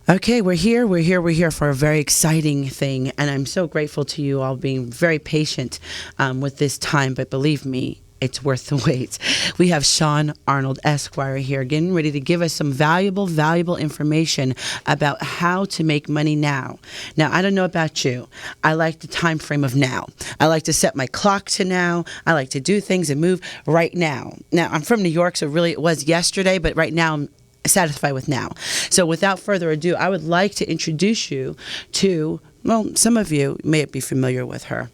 Okay, we're here for a very exciting thing, and I'm so grateful to you all being very patient with this time, but believe me, it's worth the wait. We have Shaune Arnold, Esquire, here, getting ready to give us some valuable information about how to make money now. Now, I don't know about you. I like the time frame of now. I like to set my clock to now. I like to do things and move right now. Now, I'm from New York, so really it was yesterday, but right now I'm satisfied with now. So without further ado, I would like to introduce you to, well, some of you may be familiar with her,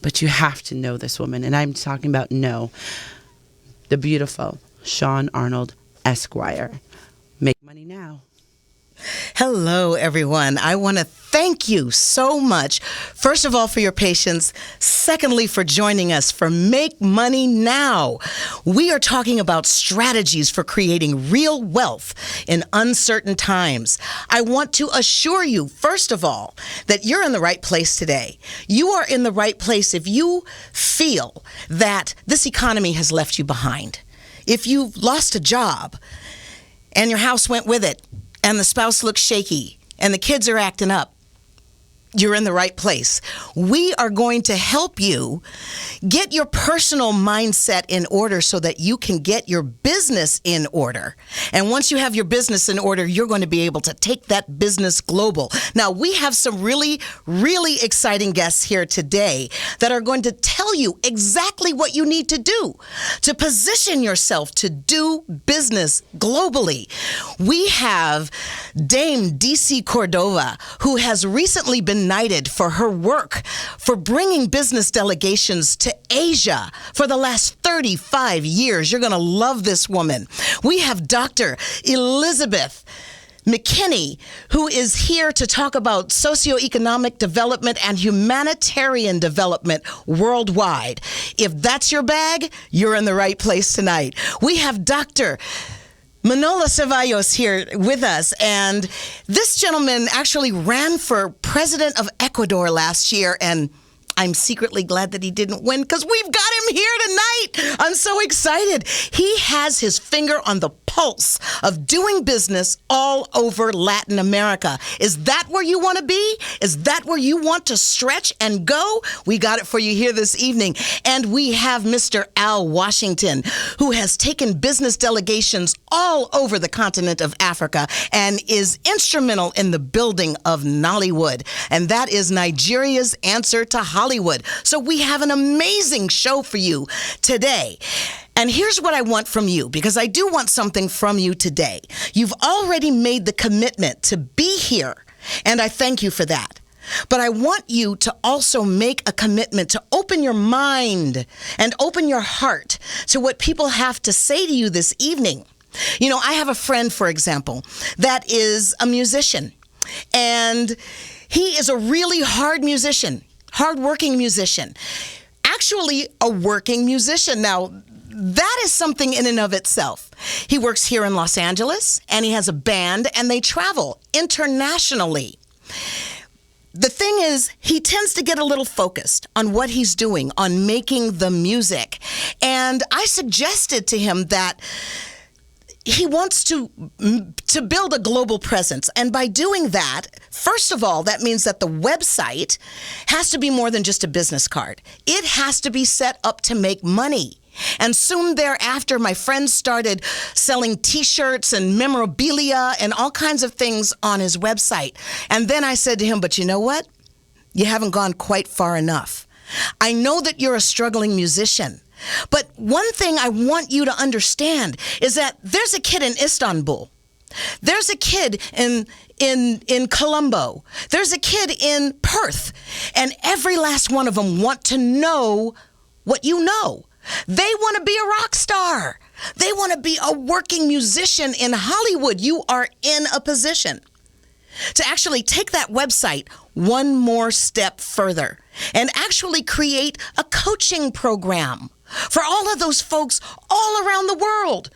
but you have to know this woman, and I'm talking about the beautiful Shaune Arnold, Esquire. Make money now. Hello, everyone. I want to thank you so much, first of all, for your patience. Secondly, for joining us for Make Money Now. We are talking about strategies for creating real wealth in uncertain times. I want to assure you, first of all, that you're in the right place today. You are in the right place if you feel that this economy has left you behind. If you've lost a job and your house went with it, and the spouse looks shaky, and the kids are acting up, you're in the right place. We are going to help you get your personal mindset in order so that you can get your business in order. And once you have your business in order, you're going to be able to take that business global. Now, we have some really exciting guests here today that are going to tell you exactly what you need to do to position yourself to do business globally. We have Dame DC Cordova, who has recently been knighted for her work for bringing business delegations to Asia for the last 35 years. You're going to love this woman. We have Dr. Elizabeth McKinney, who is here to talk about socioeconomic development and humanitarian development worldwide. If that's your bag, you're in the right place tonight. We have Dr. Manola Ceballos here with us, and this gentleman actually ran for president of Ecuador last year, and I'm secretly glad that he didn't win because we've got him here tonight. I'm so excited. He has his finger on the pulse of doing business all over Latin America. Is that where you want to be? Is that where you want to stretch and go? We got it for you here this evening. And we have Mr. Al Washington, who has taken business delegations all over the continent of Africa and is instrumental in the building of Nollywood. And that is Nigeria's answer to Hollywood. So we have an amazing show for you today. And here's what I want from you, because I do want something from you today. You've already made the commitment to be here, and I thank you for that. But I want you to also make a commitment to open your mind and open your heart to what people have to say to you this evening. You know, I have a friend, for example, that is a musician, and he is a really hardworking musician, actually a working musician. Now, that is something in and of itself. He works here in Los Angeles, and he has a band, and they travel internationally. The thing is, he tends to get a little focused on what he's doing, on making the music. And I suggested to him that he wants to build a global presence. And by doing that, first of all, that means that the website has to be more than just a business card. It has to be set up to make money. And soon thereafter, my friend started selling T-shirts and memorabilia and all kinds of things on his website. And then I said to him, but you know what? You haven't gone quite far enough. I know that you're a struggling musician, but one thing I want you to understand is that there's a kid in Istanbul. There's a kid in Colombo. There's a kid in Perth. And every last one of them want to know what you know. They want to be a rock star. They want to be a working musician in Hollywood. You are in a position to actually take that website one more step further and actually create a coaching program for all of those folks all around the world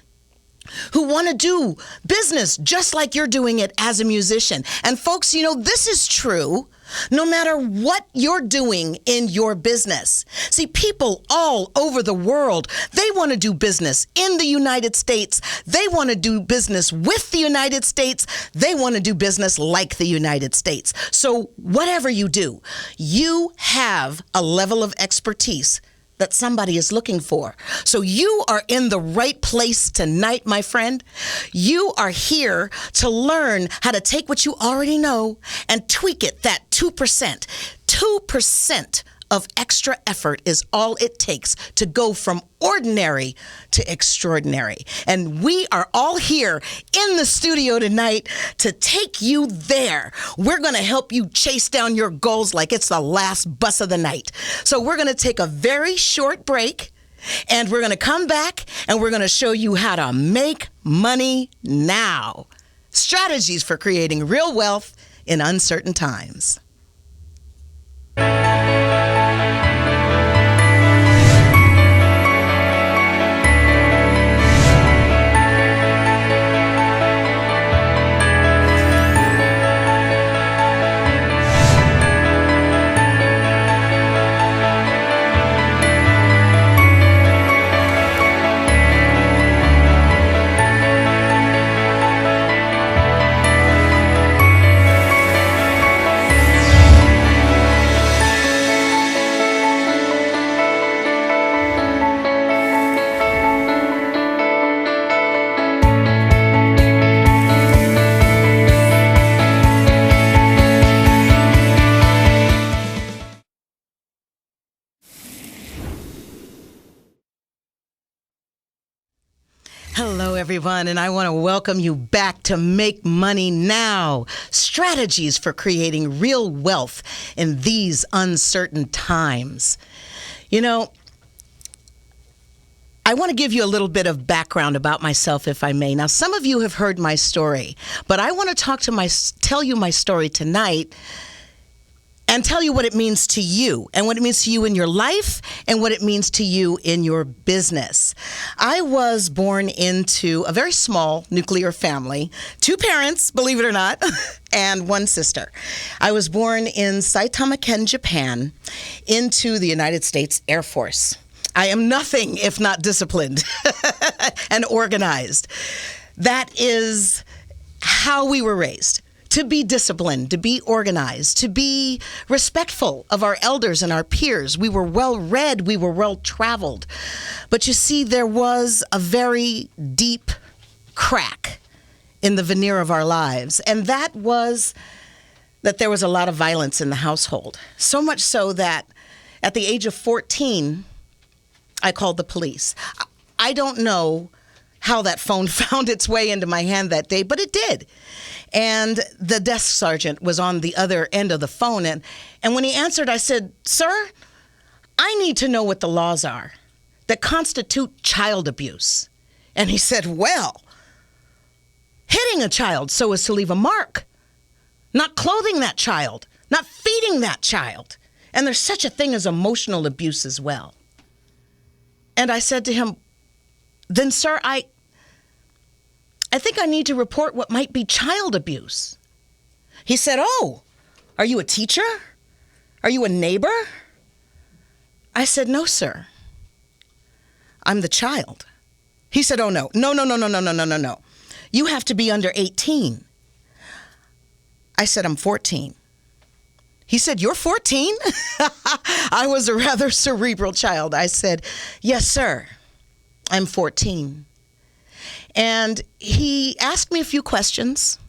who want to do business just like you're doing it as a musician. And folks, you know, this is true no matter what you're doing in your business. See, people all over the world, they want to do business in the United States. They want to do business with the United States. They want to do business like the United States. So whatever you do, you have a level of expertise that somebody is looking for. So you are in the right place tonight, my friend. You are here to learn how to take what you already know and tweak it that 2%. 2% of extra effort is all it takes to go from ordinary to extraordinary. And we are all here in the studio tonight to take you there. We're going to help you chase down your goals like it's the last bus of the night. So we're going to take a very short break, and we're going to come back and we're going to show you how to make money now. Strategies for creating real wealth in uncertain times. Hello, everyone, and I want to welcome you back to Make Money Now, strategies for creating real wealth in these uncertain times. You know, I want to give you a little bit of background about myself, if I may. Now, some of you have heard my story, but I want to tell you my story tonight and tell you what it means to you and what it means to you in your life and what it means to you in your business. I was born into a very small nuclear family, 2 parents, believe it or not, and 1 sister. I was born in Saitama, Ken, Japan, into the United States Air Force. I am nothing if not disciplined and organized. That is how we were raised. To be disciplined, to be organized, to be respectful of our elders and our peers. We were well read, we were well traveled. But you see, there was a very deep crack in the veneer of our lives, and that was that there was a lot of violence in the household. So much so that at the age of 14, I called the police. I don't know how that phone found its way into my hand that day, but it did. And the desk sergeant was on the other end of the phone. And when he answered, I said, "Sir, I need to know what the laws are that constitute child abuse." And he said, "Well, hitting a child so as to leave a mark, not clothing that child, not feeding that child. And there's such a thing as emotional abuse as well." And I said to him, "Then, sir, I think I need to report what might be child abuse." He said, "Oh, are you a teacher? Are you a neighbor?" I said, "No, sir. I'm the child." He said, "Oh, no. No. You have to be under 18. I said, "I'm 14. He said, "You're 14? I was a rather cerebral child. I said, "Yes, sir. I'm 14. And he asked me a few questions,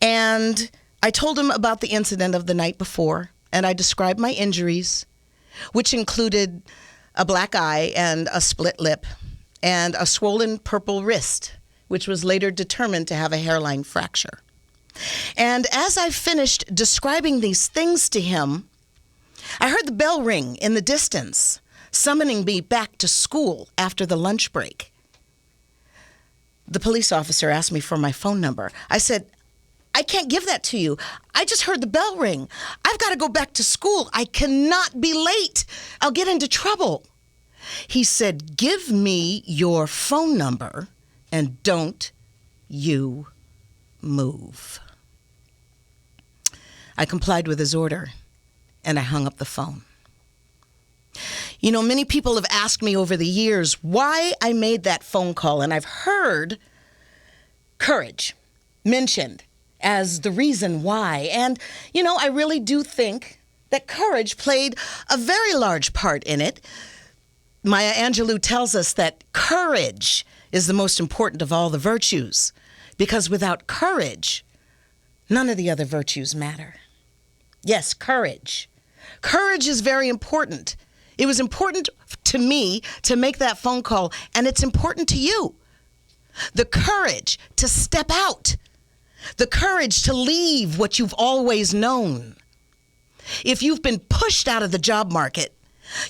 and I told him about the incident of the night before, and I described my injuries, which included a black eye and a split lip and a swollen purple wrist, which was later determined to have a hairline fracture. And as I finished describing these things to him, I heard the bell ring in the distance, summoning me back to school after the lunch break. The police officer asked me for my phone number. I said, "I can't give that to you. I just heard the bell ring. I've got to go back to school. I cannot be late. I'll get into trouble." He said, "Give me your phone number and don't you move." I complied with his order, and I hung up the phone. You know, many people have asked me over the years why I made that phone call, and I've heard courage mentioned as the reason why. And, you know, I really do think that courage played a very large part in it. Maya Angelou tells us that courage is the most important of all the virtues, because without courage, none of the other virtues matter. Yes, courage. Courage is very important. It was important to me to make that phone call, and it's important to you. The courage to step out. The courage to leave what you've always known. If you've been pushed out of the job market,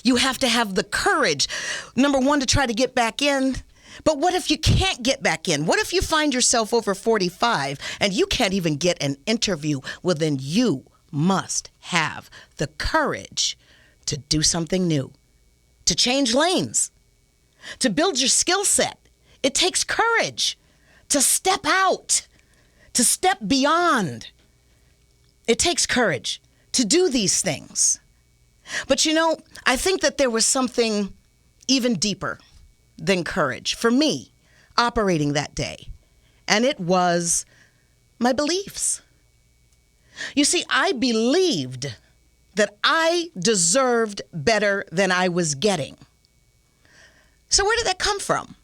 you have to have the courage, number one, to try to get back in. But what if you can't get back in? What if you find yourself over 45 and you can't even get an interview? Well, then you must have the courage to do something new, to change lanes, to build your skill set. It takes courage to step out, to step beyond. It takes courage to do these things. But you know, I think that there was something even deeper than courage for me operating that day, and it was my beliefs. You see, I believed that I deserved better than I was getting. So where did that come from?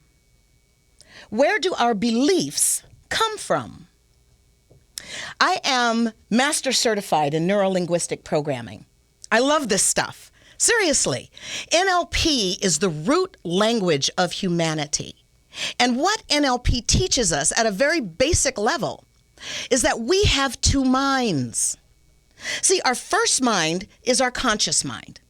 Where do our beliefs come from? I am master certified in neuro-linguistic programming. I love this stuff. Seriously, NLP is the root language of humanity. And what NLP teaches us at a very basic level is that we have two minds. See, our first mind is our conscious mind.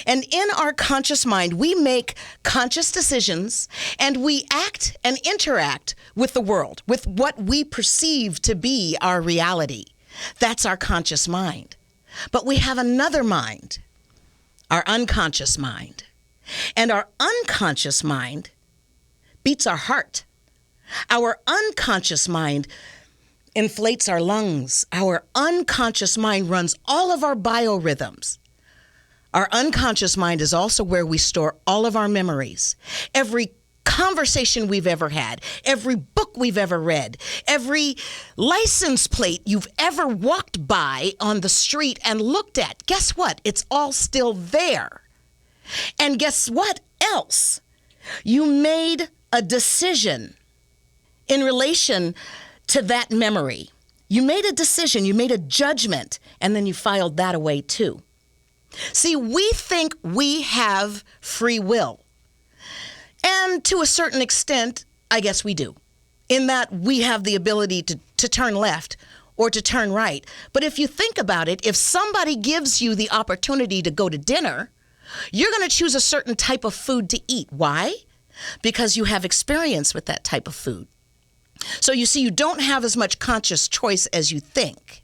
And in our conscious mind, we make conscious decisions and we act and interact with the world, with what we perceive to be our reality. That's our conscious mind. But we have another mind, our unconscious mind. And our unconscious mind beats our heart. Our unconscious mind inflates our lungs. Our unconscious mind runs all of our biorhythms. Our unconscious mind is also where we store all of our memories. Every conversation we've ever had, every book we've ever read, every license plate you've ever walked by on the street and looked at, guess what? It's all still there. And guess what else? You made a decision in relation to that memory. You made a decision, you made a judgment, and then you filed that away too. See, we think we have free will. And to a certain extent, I guess we do, in that we have the ability to turn left or to turn right. But if you think about it, if somebody gives you the opportunity to go to dinner, you're going to choose a certain type of food to eat. Why? Because you have experience with that type of food. So you see, you don't have as much conscious choice as you think.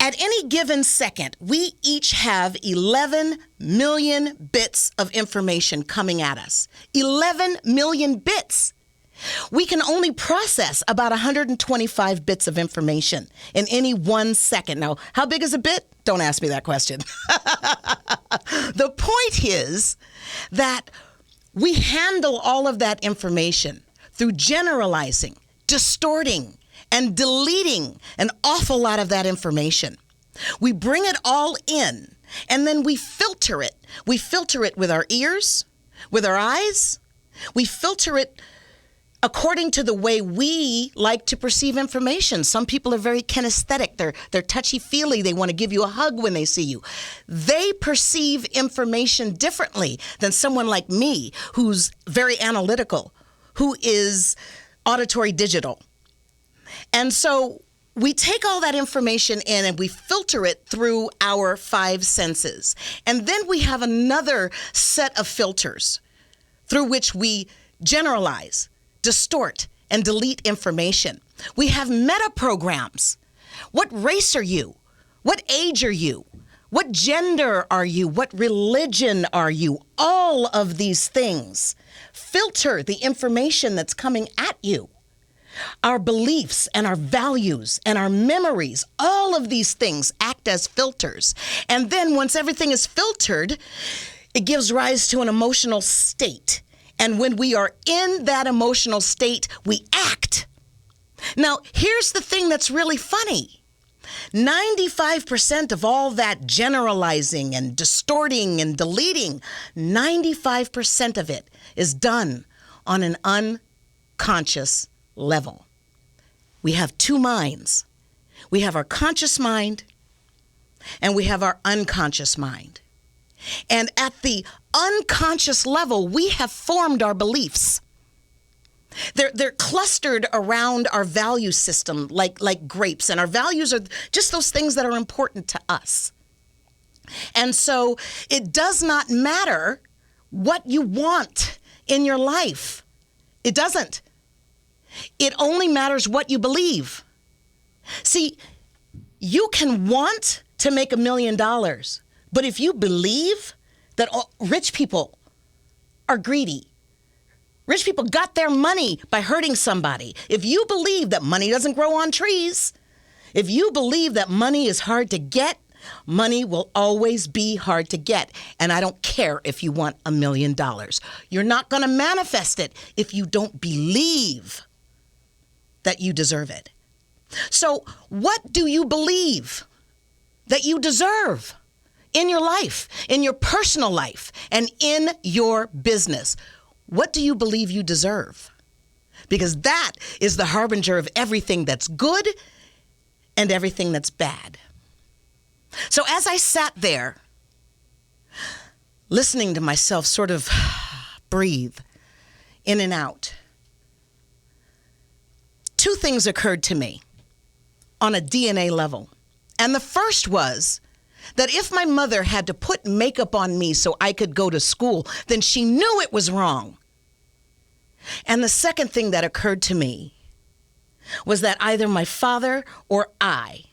At any given second, we each have 11 million bits of information coming at us. 11 million bits. We can only process about 125 bits of information in any 1 second. Now, how big is a bit? Don't ask me that question. The point is that we handle all of that information through generalizing, distorting, and deleting an awful lot of that information. We bring it all in, and then we filter it. We filter it with our ears, with our eyes. We filter it according to the way we like to perceive information. Some people are very kinesthetic. They're touchy-feely. They want to give you a hug when they see you. They perceive information differently than someone like me, who's very analytical, who is auditory digital. And so we take all that information in and we filter it through our 5 senses. And then we have another set of filters through which we generalize, distort, and delete information. We have meta programs. What race are you? What age are you? What gender are you? What religion are you? All of these things filter the information that's coming at you. Our beliefs and our values and our memories, all of these things act as filters. And then once everything is filtered, it gives rise to an emotional state. And when we are in that emotional state, we act. Now, here's the thing that's really funny. 95% of all that generalizing and distorting and deleting, 95% of it is done on an unconscious level. We have two minds. We have our conscious mind and we have our unconscious mind. And at the unconscious level, we have formed our beliefs. They're clustered around our value system like grapes, and our values are just those things that are important to us. And so it does not matter what you want in your life. It doesn't. It only matters what you believe. See, you can want to make $1 million, but if you believe that rich people are greedy, rich people got their money by hurting somebody, if you believe that money doesn't grow on trees, if you believe that money is hard to get, money will always be hard to get. And I don't care if you want $1 million. You're not going to manifest it if you don't believe that you deserve it. So what do you believe that you deserve in your life, in your personal life, and in your business? What do you believe you deserve? Because that is the harbinger of everything that's good and everything that's bad. So as I sat there, listening to myself sort of breathe in and out, two things occurred to me on a DNA level. And the first was that if my mother had to put makeup on me so I could go to school, then she knew it was wrong. And the second thing that occurred to me was that either my father or I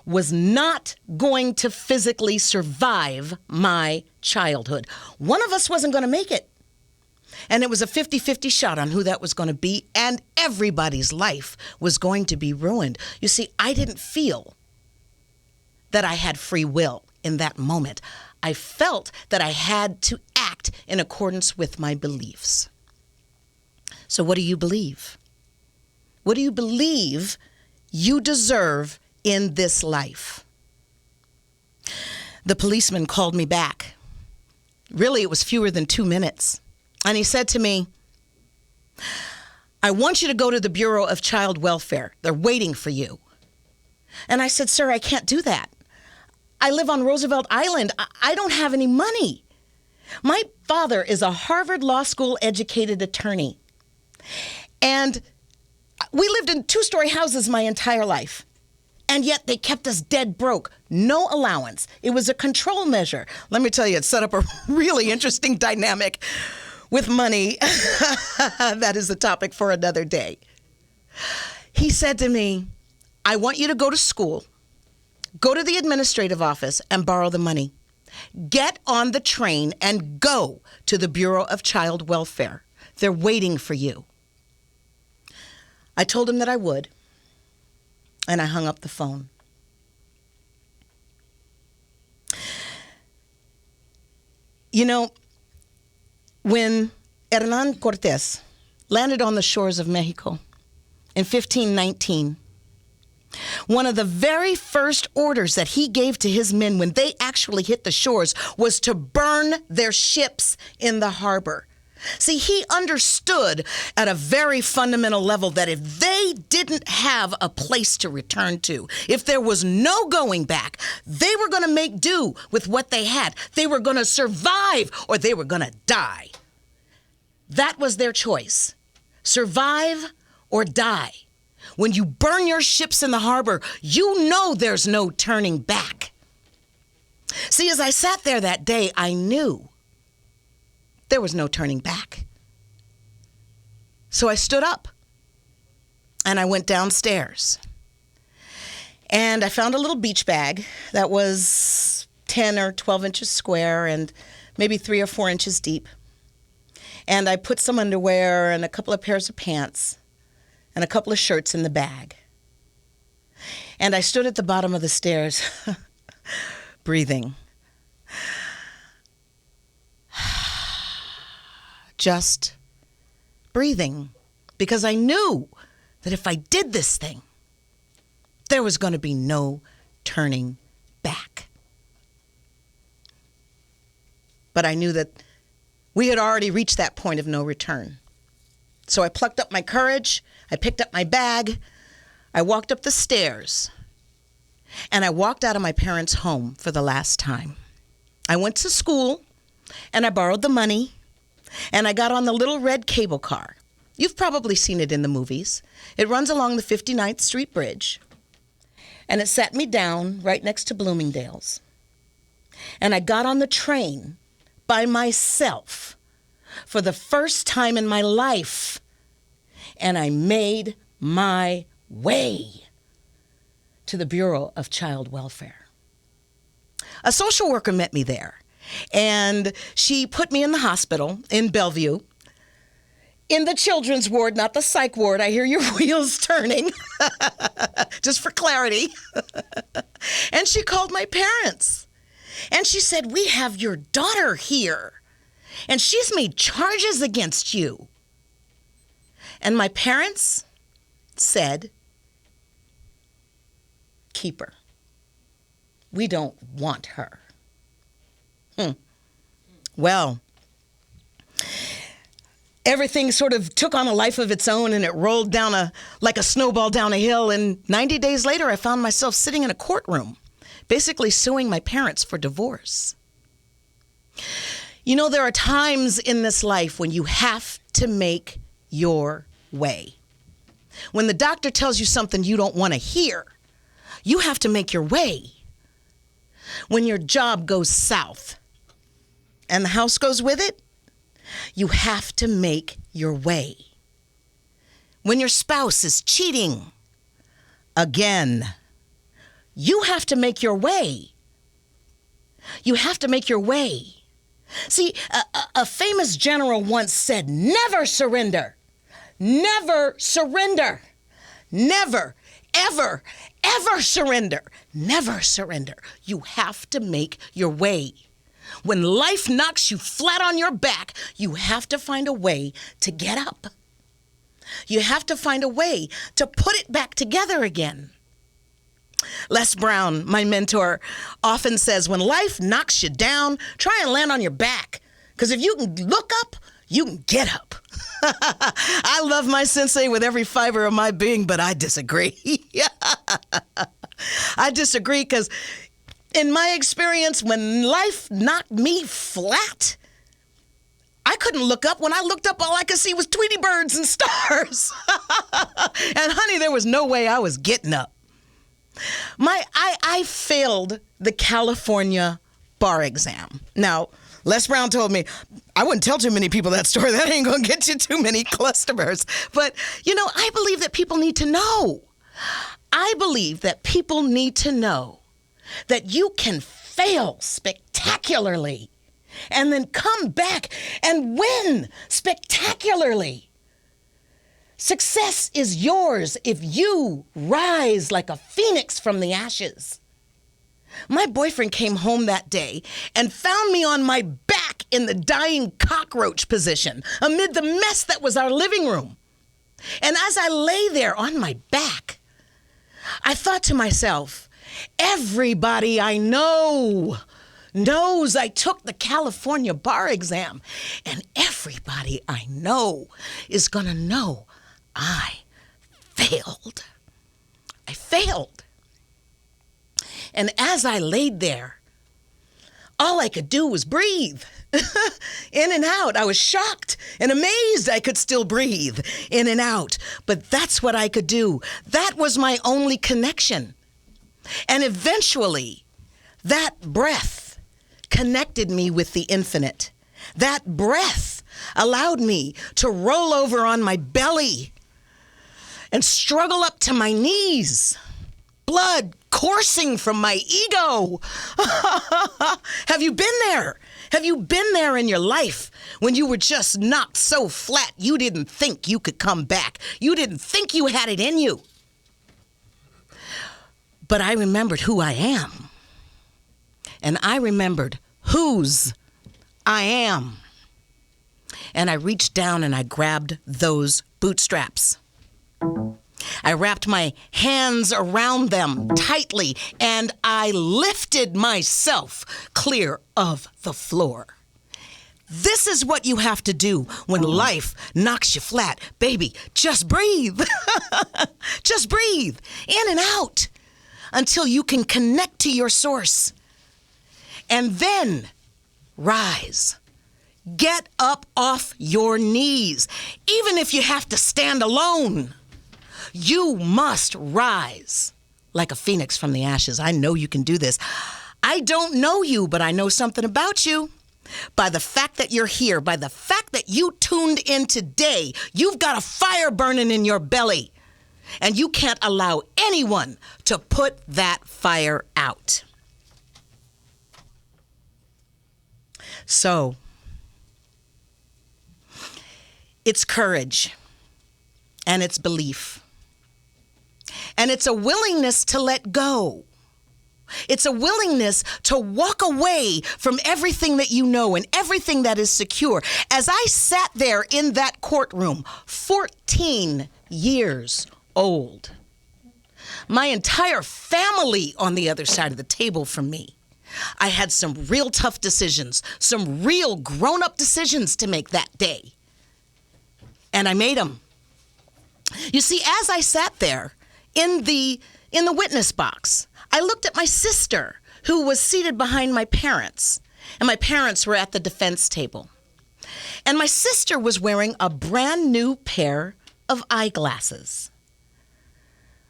was not going to physically survive my childhood. One of us wasn't going to make it. And it was a 50-50 shot on who that was going to be, and everybody's life was going to be ruined. You see, I didn't feel that I had free will in that moment. I felt that I had to act in accordance with my beliefs. So what do you believe? What do you believe you deserve in this life? The policeman called me back. Really, it was fewer than 2 minutes. And he said to me, I want you to go to the Bureau of Child Welfare. They're waiting for you. And I said, sir, I can't do that. I live on Roosevelt Island. I don't have any money. My father is a Harvard Law School educated attorney. And we lived in 2-story houses my entire life. And yet they kept us dead broke. No allowance. It was a control measure. Let me tell you, it set up a really interesting dynamic with money. That is the topic for another day. He said to me, I want you to go to school, go to the administrative office and borrow the money. Get on the train and go to the Bureau of Child Welfare. They're waiting for you. I told him that I would, and I hung up the phone. You know, when Hernan Cortés landed on the shores of Mexico in 1519, one of the very first orders that he gave to his men when they actually hit the shores was to burn their ships in the harbor. See, he understood at a very fundamental level that if they didn't have a place to return to, if there was no going back, they were going to make do with what they had. They were going to survive or they were going to die. That was their choice. Survive or die. When you burn your ships in the harbor, you know there's no turning back. See, as I sat there that day, I knew there was no turning back. So I stood up and I went downstairs and I found a little beach bag that was 10 or 12 inches square and maybe 3 or 4 inches deep. And I put some underwear and a couple of pairs of pants and a couple of shirts in the bag. And I stood at the bottom of the stairs, breathing. Just breathing, because I knew that if I did this thing, there was going to be no turning back. But I knew that we had already reached that point of no return. So I plucked up my courage, I picked up my bag, I walked up the stairs, and I walked out of my parents' home for the last time. I went to school, and I borrowed the money, and I got on the little red cable car. You've probably seen it in the movies. It runs along the 59th Street Bridge, and it sat me down right next to Bloomingdale's. And I got on the train by myself for the first time in my life, and I made my way to the Bureau of Child Welfare. A social worker met me there, and she put me in the hospital in Bellevue, in the children's ward, not the psych ward. I hear your wheels turning, just for clarity. And she called my parents, and she said, "We have your daughter here, and she's made charges against you." And my parents said, "Keep her. We don't want her." Well, everything sort of took on a life of its own, and it rolled down like a snowball down a hill. And 90 days later, I found myself sitting in a courtroom, basically suing my parents for divorce. You know, there are times in this life when you have to make your way. When the doctor tells you something you don't want to hear, you have to make your way. When your job goes south and the house goes with it, you have to make your way. When your spouse is cheating again, you have to make your way. You have to make your way. See, a famous general once said, "Never surrender. Never surrender. Never, ever, ever surrender. Never surrender." You have to make your way. When life knocks you flat on your back, you have to find a way to get up. You have to find a way to put it back together again. Les Brown, my mentor, often says, when life knocks you down, try and land on your back. Because if you can look up, you can get up. I love my sensei with every fiber of my being, but I disagree. I disagree because in my experience, when life knocked me flat, I couldn't look up. When I looked up, all I could see was Tweety birds and stars. And honey, there was no way I was getting up. I failed the California bar exam. Now, Les Brown told me, I wouldn't tell too many people that story. That ain't going to get you too many customers. But, you know, I believe that people need to know. I believe that people need to know that you can fail spectacularly and then come back and win spectacularly. Success is yours if you rise like a phoenix from the ashes. My boyfriend came home that day and found me on my back in the dying cockroach position amid the mess that was our living room. And as I lay there on my back, I thought to myself, everybody I know knows I took the California bar exam, and everybody I know is going to know I failed. I failed. And as I laid there, all I could do was breathe. In and out. I was shocked and amazed I could still breathe in and out. But that's what I could do. That was my only connection. And eventually, that breath connected me with the infinite. That breath allowed me to roll over on my belly and struggle up to my knees, blood coursing from my ego. Have you been there? Have you been there in your life when you were just knocked so flat you didn't think you could come back? You didn't think you had it in you. But I remembered who I am. And I remembered whose I am. And I reached down and I grabbed those bootstraps. I wrapped my hands around them tightly and I lifted myself clear of the floor. This is what you have to do when life knocks you flat. Baby, just breathe. Just breathe in and out until you can connect to your source. And then rise. Get up off your knees. Even if you have to stand alone, you must rise like a phoenix from the ashes. I know you can do this. I don't know you, but I know something about you. By the fact that you're here, by the fact that you tuned in today, you've got a fire burning in your belly. And you can't allow anyone to put that fire out. So, it's courage, and it's belief, and it's a willingness to let go. It's a willingness to walk away from everything that you know and everything that is secure. As I sat there in that courtroom, 14 years old, my entire family on the other side of the table from me, I had some real tough decisions, some real grown-up decisions to make that day. And I made them. You see, as I sat there in the witness box, I looked at my sister, who was seated behind my parents, and my parents were at the defense table. And my sister was wearing a brand new pair of eyeglasses.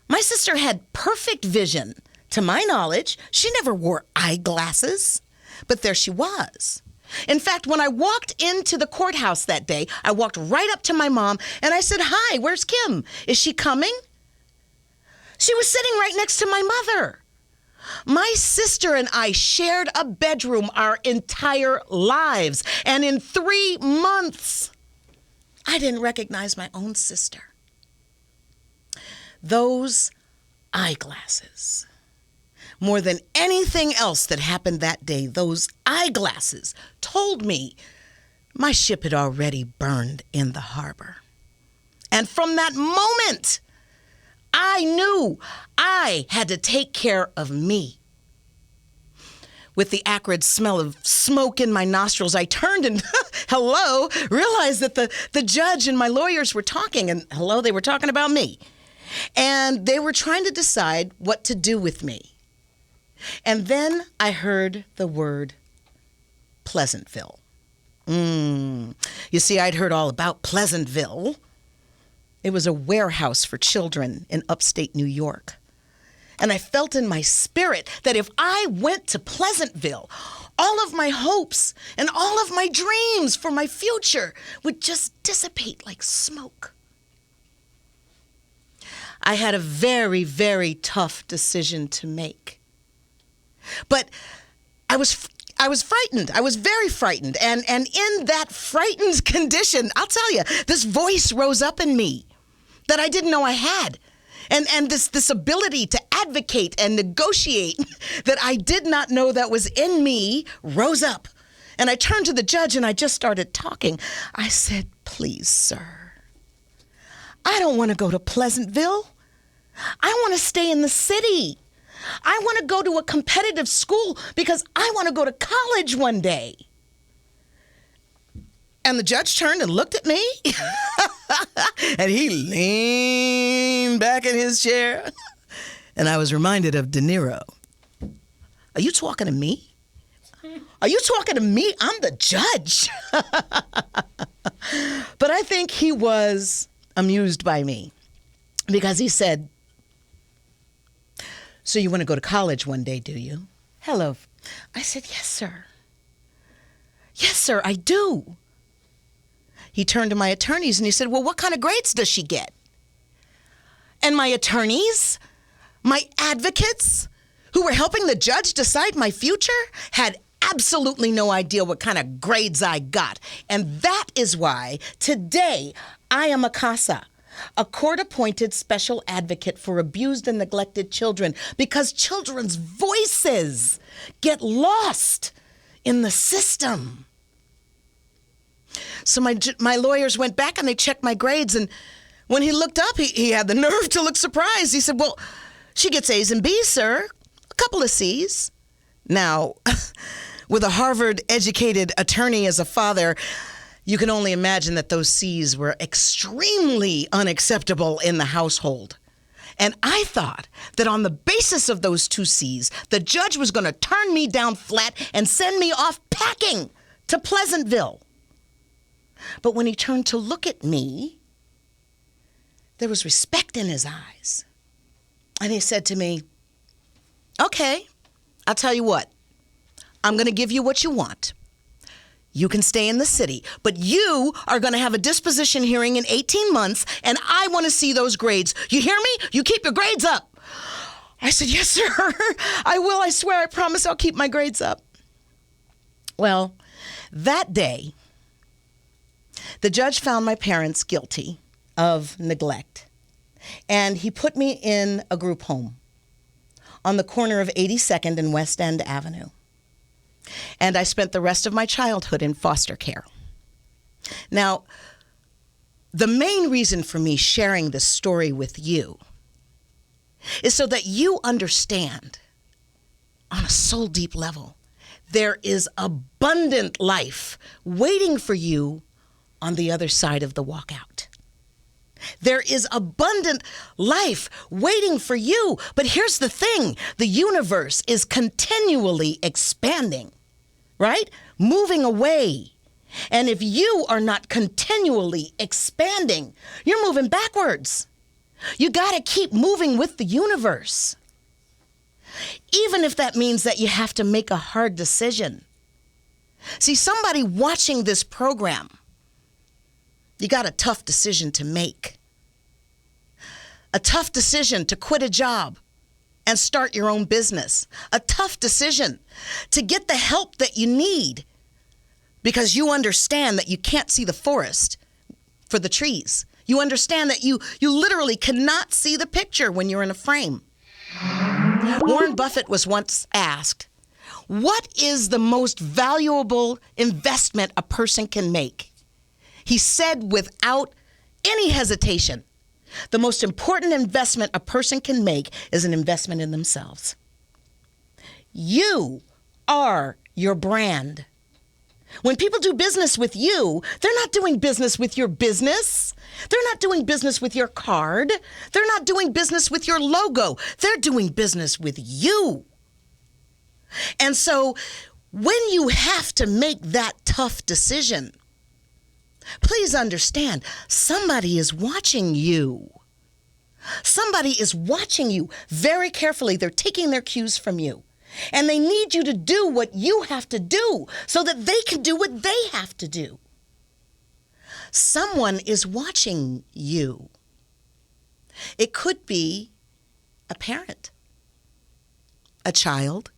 My sister had perfect vision. To my knowledge, she never wore eyeglasses, but there she was. In fact, when I walked into the courthouse that day, I walked right up to my mom and I said, "Hi, where's Kim? Is she coming?" She was sitting right next to my mother. My sister and I shared a bedroom our entire lives. And in 3 months, I didn't recognize my own sister. Those eyeglasses. More than anything else that happened that day, those eyeglasses told me my ship had already burned in the harbor. And from that moment, I knew I had to take care of me. With the acrid smell of smoke in my nostrils, I turned and, hello, realized that the judge and my lawyers were talking, and hello, they were talking about me. And they were trying to decide what to do with me. And then I heard the word Pleasantville. You see, I'd heard all about Pleasantville. It was a warehouse for children in upstate New York. And I felt in my spirit that if I went to Pleasantville, all of my hopes and all of my dreams for my future would just dissipate like smoke. I had a very, very tough decision to make. But I was frightened. I was very frightened. And in that frightened condition, I'll tell you, this voice rose up in me that I didn't know I had. And this ability to advocate and negotiate that I did not know that was in me rose up. And I turned to the judge and I just started talking. I said, "Please, sir, I don't want to go to Pleasantville. I want to stay in the city. I want to go to a competitive school because I want to go to college one day." And the judge turned and looked at me and he leaned back in his chair. And I was reminded of De Niro. "Are you talking to me? Are you talking to me? I'm the judge." But I think he was amused by me because he said, "So you want to go to college one day, do you?" "Hello." I said, "Yes, sir. Yes, sir, I do." He turned to my attorneys and he said, "Well, what kind of grades does she get?" And my attorneys, My advocates who were helping the judge decide my future had absolutely no idea what kind of grades I got. And that is why today I am a CASA, a court-appointed special advocate for abused and neglected children, because children's voices get lost in the system. So my lawyers went back and they checked my grades, and when he looked up, he had the nerve to look surprised. He said, well, she gets A's and B's, sir, a couple of C's. Now, with a Harvard-educated attorney as a father, you can only imagine that those C's were extremely unacceptable in the household. And I thought that on the basis of those 2 C's, the judge was going to turn me down flat and send me off packing to Pleasantville. But when he turned to look at me, there was respect in his eyes. And he said to me, okay, I'll tell you what. I'm going to give you what you want. You can stay in the city, but you are going to have a disposition hearing in 18 months, and I want to see those grades. You hear me? You keep your grades up. I said, yes, sir. I will. I swear. I promise I'll keep my grades up. Well, that day, the judge found my parents guilty of neglect, and he put me in a group home on the corner of 82nd and West End Avenue. And I spent the rest of my childhood in foster care. Now, the main reason for me sharing this story with you is so that you understand on a soul deep level, there is abundant life waiting for you on the other side of the walkout. There is abundant life waiting for you. But here's the thing. The universe is continually expanding, right? Moving away. And if you are not continually expanding, you're moving backwards. You got to keep moving with the universe. Even if that means that you have to make a hard decision. See, somebody watching this program, you got a tough decision to make. A tough decision to quit a job and start your own business. A tough decision to get the help that you need because you understand that you can't see the forest for the trees. You understand that you literally cannot see the picture when you're in a frame. Warren Buffett was once asked, what is the most valuable investment a person can make? He said without any hesitation, the most important investment a person can make is an investment in themselves. You are your brand. When people do business with you, they're not doing business with your business. They're not doing business with your card. They're not doing business with your logo. They're doing business with you. And so when you have to make that tough decision, please understand, somebody is watching you. Somebody is watching you very carefully. They're taking their cues from you. And they need you to do what you have to do so that they can do what they have to do. Someone is watching you. It could be a parent, a child,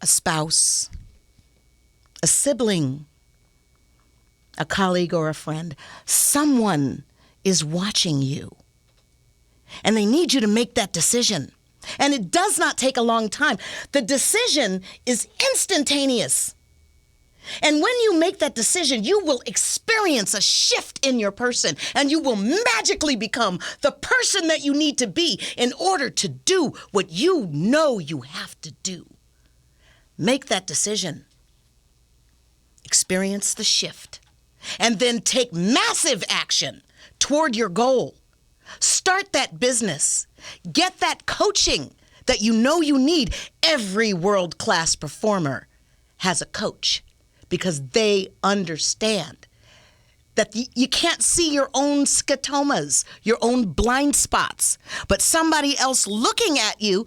a spouse, a sibling, a colleague or a friend. Someone is watching you. And they need you to make that decision. And it does not take a long time. The decision is instantaneous. And when you make that decision, you will experience a shift in your person, and you will magically become the person that you need to be in order to do what you know you have to do. Make that decision. Experience the shift. And then take massive action toward your goal. Start that business. Get that coaching that you know you need. Every world-class performer has a coach because they understand that you can't see your own scotomas, your own blind spots, but somebody else looking at you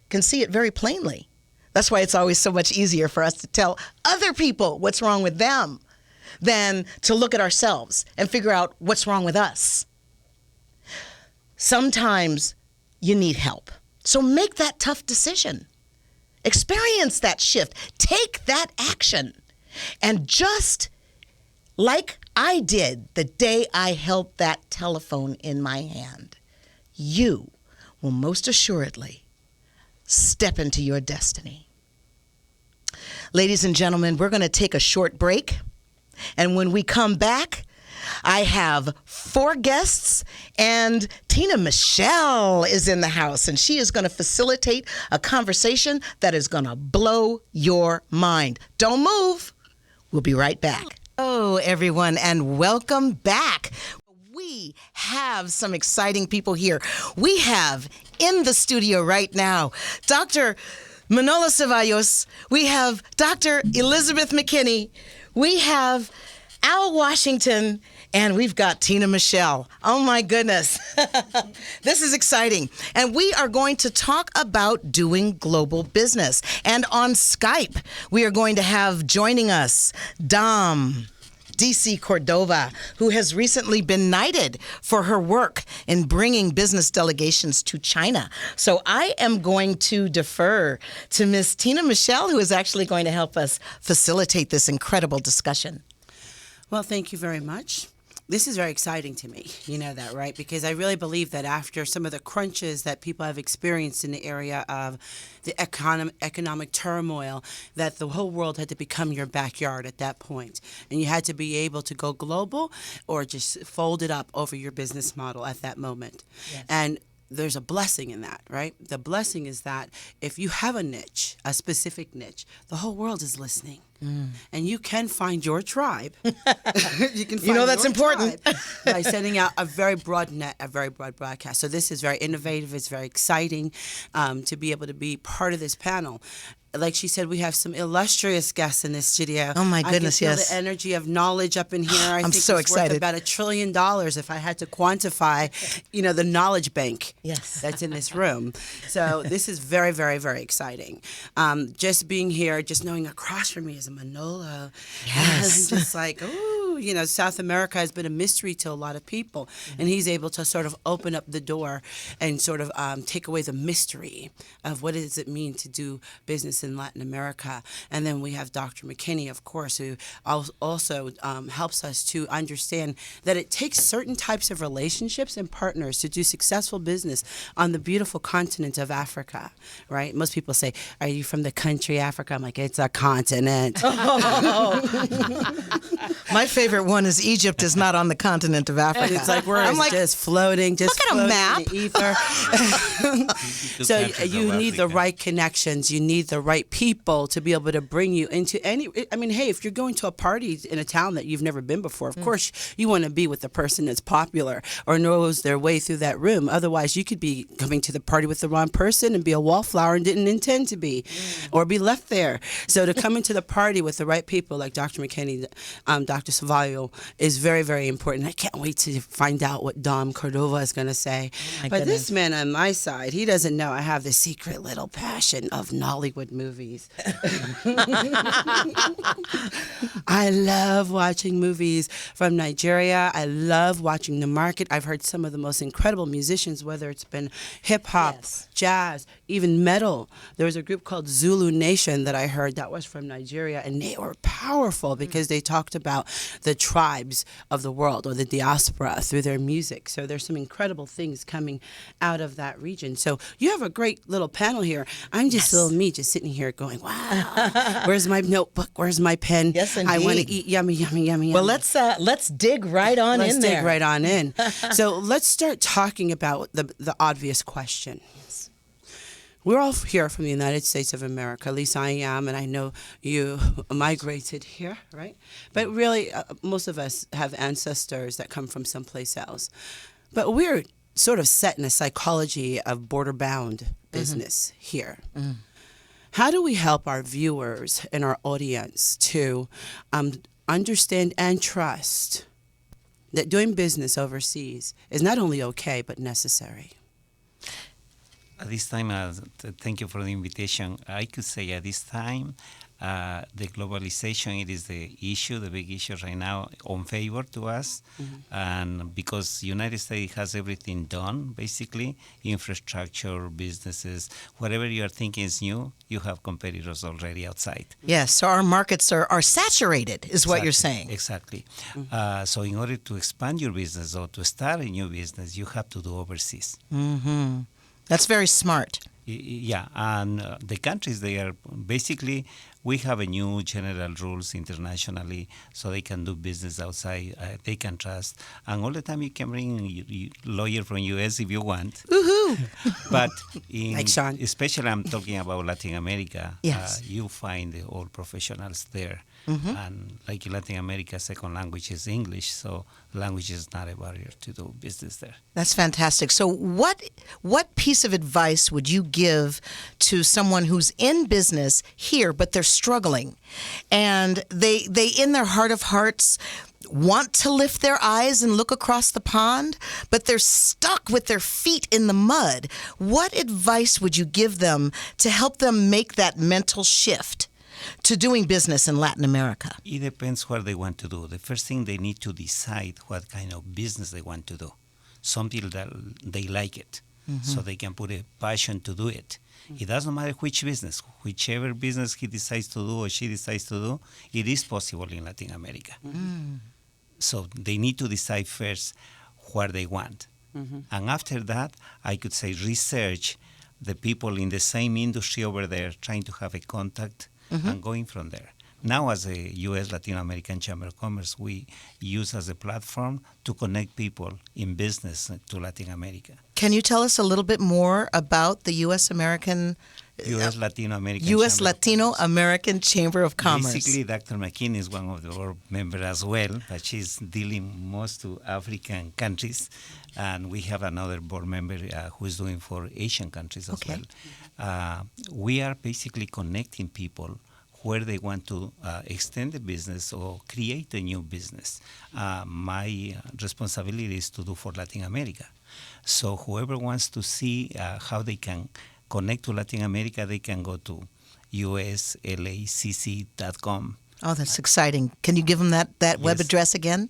can see it very plainly. That's why it's always so much easier for us to tell other people what's wrong with them than to look at ourselves and figure out what's wrong with us. Sometimes you need help. So make that tough decision. Experience that shift. Take that action. And just like I did the day I held that telephone in my hand, you will most assuredly step into your destiny. Ladies and gentlemen, we're going to take a short break. And when we come back, I have 4 guests, and Tina Michelle is in the house, and she is going to facilitate a conversation that is going to blow your mind. Don't move. We'll be right back. Hello, everyone, and welcome back. We have some exciting people here. We have in the studio right now Dr. Manolo Ceballos. We have Dr. Elizabeth McKinney. We have Al Washington, and we've got Tina Michelle. Oh my goodness. This is exciting. And we are going to talk about doing global business. And on Skype, we are going to have joining us Dom DC Cordova, who has recently been knighted for her work in bringing business delegations to China. So I am going to defer to Miss Tina Michelle, who is actually going to help us facilitate this incredible discussion. Well, thank you very much. This is very exciting to me. You know that, right? Because I really believe that after some of the crunches that people have experienced in the area of the economic turmoil, that the whole world had to become your backyard at that point. And you had to be able to go global or just fold it up over your business model at that moment. Yes. And there's a blessing in that, right? The blessing is that if you have a niche, a specific niche, the whole world is listening. And you can find your tribe. You can find that's important. By sending out a very broad net, a very broad broadcast. So this is very innovative. It's very exciting to be able to be part of this panel. Like she said, we have some illustrious guests in this studio. Oh my goodness, I can feel yes. the energy of knowledge up in here. I I'm think so it's excited. worth about $1 trillion if I had to quantify, the knowledge bank that's in this room. So this is very, very, very exciting. Just being here, just knowing across from me is a Manolo. Yes. I'm just like, ooh, South America has been a mystery to a lot of people. And he's able to sort of open up the door and sort of take away the mystery of what does it mean to do business in Latin America. And then we have Dr. McKinney, of course, who also helps us to understand that it takes certain types of relationships and partners to do successful business on the beautiful continent of Africa, right? Most people say, are you from the country Africa? I'm like, it's a continent. My favorite one is Egypt is not on the continent of Africa. It's like we're just floating, just look at a map. In the ether. So you need the right connections. You need the right people to be able to bring you into any. I mean, hey, if you're going to a party in a town that you've never been before, of course you want to be with the person that's popular or knows their way through that room. Otherwise, you could be coming to the party with the wrong person and be a wallflower and didn't intend to be, or be left there. So to come into the party with the right people, like Dr. McKinney, Dr. Savallo, is very, very important. I can't wait to find out what Dom Cordova is going to say. But this man on my side, he doesn't know I have the secret little passion of Nollywood movies. I love watching movies from Nigeria. I love watching the market. I've heard some of the most incredible musicians, whether it's been hip-hop, jazz, even metal. There was a group called Zulu Nation that I heard that was from Nigeria, and they were powerful because they talked about the tribes of the world or the diaspora through their music. So there's some incredible things coming out of that region. So you have a great little panel here. I'm just little me just sitting here going, wow, where's my notebook? Where's my pen? Yes, indeed. I want to eat yummy, yummy, yummy, Well, yummy. let's dig right on in there. Let's dig right on in. So let's start talking about the obvious question. We're all here from the United States of America. At least I am, and I know you migrated here, right? But really, most of us have ancestors that come from someplace else. But we're sort of set in a psychology of border-bound business here. How do we help our viewers and our audience to understand and trust that doing business overseas is not only okay, but necessary? At this time, thank you for the invitation. I could say at this time, The globalization, it is the issue, the big issue right now, on favor to us. And because United States has everything done, basically, infrastructure, businesses, whatever you are thinking is new, you have competitors already outside. Yes, so our markets are saturated, is what you're saying. Exactly. So in order to expand your business or to start a new business, you have to do overseas. Mm-hmm. That's very smart. Yeah, and the countries, they are basically, we have a new general rules internationally, so they can do business outside. They can trust, and all the time you can bring lawyer from US if you want. Woohoo! But in, Like Sean. especially I'm talking about Latin America. Yes. You find all professionals there, and like in Latin America, second language is English, so language is not a barrier to do business there. That's fantastic. So what piece of advice would you give to someone who's in business here, but they're struggling, and they in their heart of hearts want to lift their eyes and look across the pond, but they're stuck with their feet in the mud? What advice would you give them to help them make that mental shift to doing business in Latin America? It depends what they want to do. The first thing, they need to decide what kind of business they want to do. Something that they like it, so they can put a passion to do it. It doesn't matter which business, whichever business he decides to do or she decides to do, it is possible in Latin America. So they need to decide first what they want. And after that, I could say research the people in the same industry over there, trying to have a contact and going from there. Now, as a U.S. Latino American Chamber of Commerce, we use as a platform to connect people in business to Latin America. Can you tell us a little bit more about the U.S. U.S. Latino American U.S. Chamber of Latino Commerce. American Chamber of Commerce? Basically, Dr. McKinney is one of the board members as well, but she's dealing most to African countries. And we have another board member who is doing for Asian countries as well. We are basically connecting people where they want to extend the business or create a new business. My responsibility is to do for Latin America. So whoever wants to see how they can connect to Latin America, they can go to uslacc.com. Oh, that's exciting. Can you give them that web address again?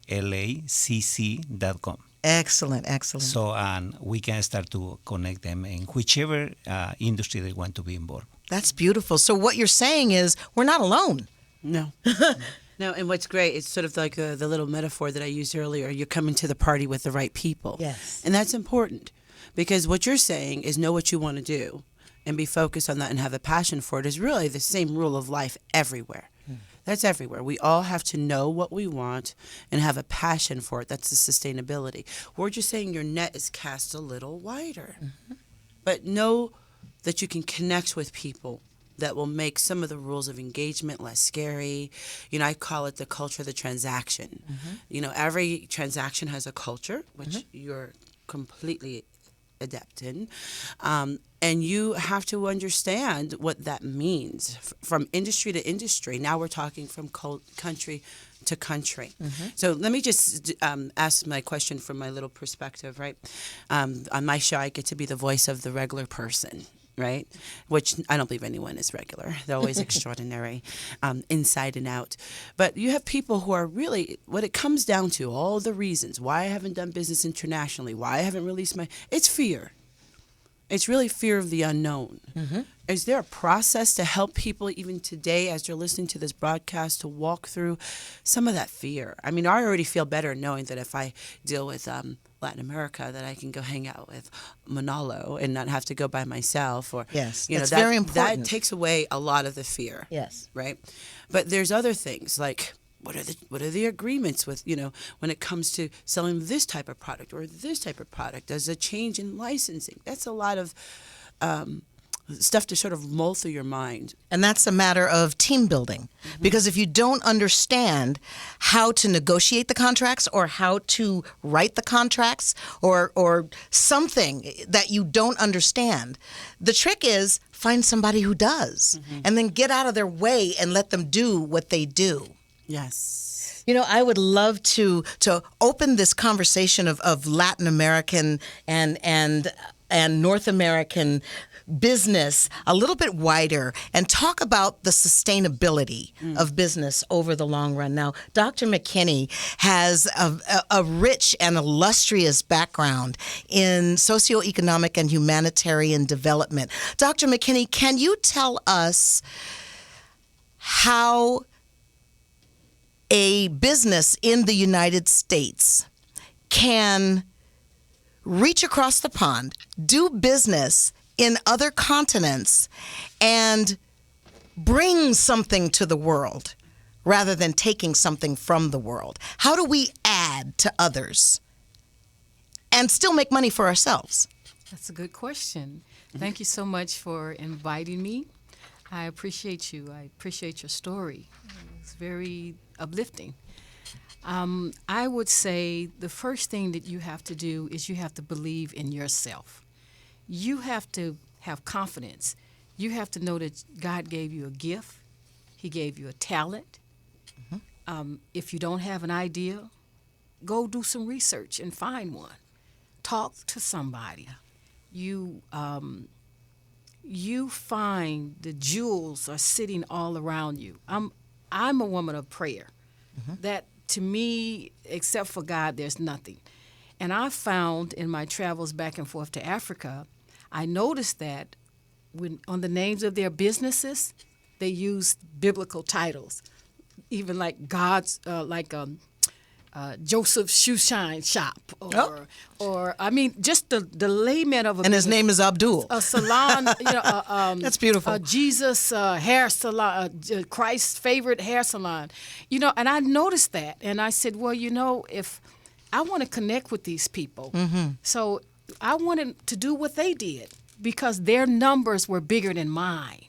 uslacc.com. Excellent, excellent. So we can start to connect them in whichever industry they want to be involved. That's beautiful. So what you're saying is we're not alone. No. No, and what's great, it's sort of like the little metaphor that I used earlier. You're coming to the party with the right people. Yes. And that's important because what you're saying is know what you want to do and be focused on that and have a passion for it is really the same rule of life everywhere. That's everywhere. We all have to know what we want and have a passion for it. That's the sustainability. We're just saying your net is cast a little wider. But know that you can connect with people that will make some of the rules of engagement less scary. You know, I call it the culture of the transaction. You know, every transaction has a culture, which you're completely adept in. And you have to understand what that means from industry to industry. Now we're talking from country to country. So let me just ask my question from my little perspective, right? On my show, I get to be the voice of the regular person, right? Which I don't believe anyone is regular. They're always extraordinary, inside and out. But you have people who are really, what it comes down to, all the reasons why I haven't done business internationally, why I haven't released it's fear. It's really fear of the unknown. Is there a process to help people even today as they're listening to this broadcast to walk through some of that fear? I mean, I already feel better knowing that if I deal with Latin America, that I can go hang out with Manalo and not have to go by myself. Or Yes, you know, that's that, very important. That takes away a lot of the fear. Yes. Right? But there's other things like what are the agreements with, you know, when it comes to selling this type of product or this type of product? There's a change in licensing. That's a lot of stuff to sort of mull through your mind. And that's a matter of team building. Because if you don't understand how to negotiate the contracts or how to write the contracts or something that you don't understand, the trick is find somebody who does and then get out of their way and let them do what they do. Yes. You know, I would love to open this conversation of Latin American and North American business a little bit wider and talk about the sustainability of business over the long run. Now, Dr. McKinney has a rich and illustrious background in socioeconomic and humanitarian development. Dr. McKinney, can you tell us how a business in the United States can reach across the pond, do business in other continents, and bring something to the world rather than taking something from the world? How do we add to others and still make money for ourselves? That's a good question. Thank you so much for inviting me. I appreciate you. I appreciate your story. It's very uplifting. I would say the first thing that you have to do is you have to believe in yourself. You have to have confidence. You have to know that God gave you a gift. He gave you a talent. If you don't have an idea, go do some research and find one. Talk to somebody. You find the jewels are sitting all around you. I'm a woman of prayer. That, to me, except for God, there's nothing. And I found in my travels back and forth to Africa, I noticed that when on the names of their businesses, they used biblical titles, even like God's, Joseph's Shoe Shine Shop, or I mean, just the layman of a. And his name is Abdul. A salon, That's beautiful. Jesus hair salon, Christ's favorite hair salon, And I noticed that, and I said, well, if I want to connect with these people, so I wanted to do what they did because their numbers were bigger than mine.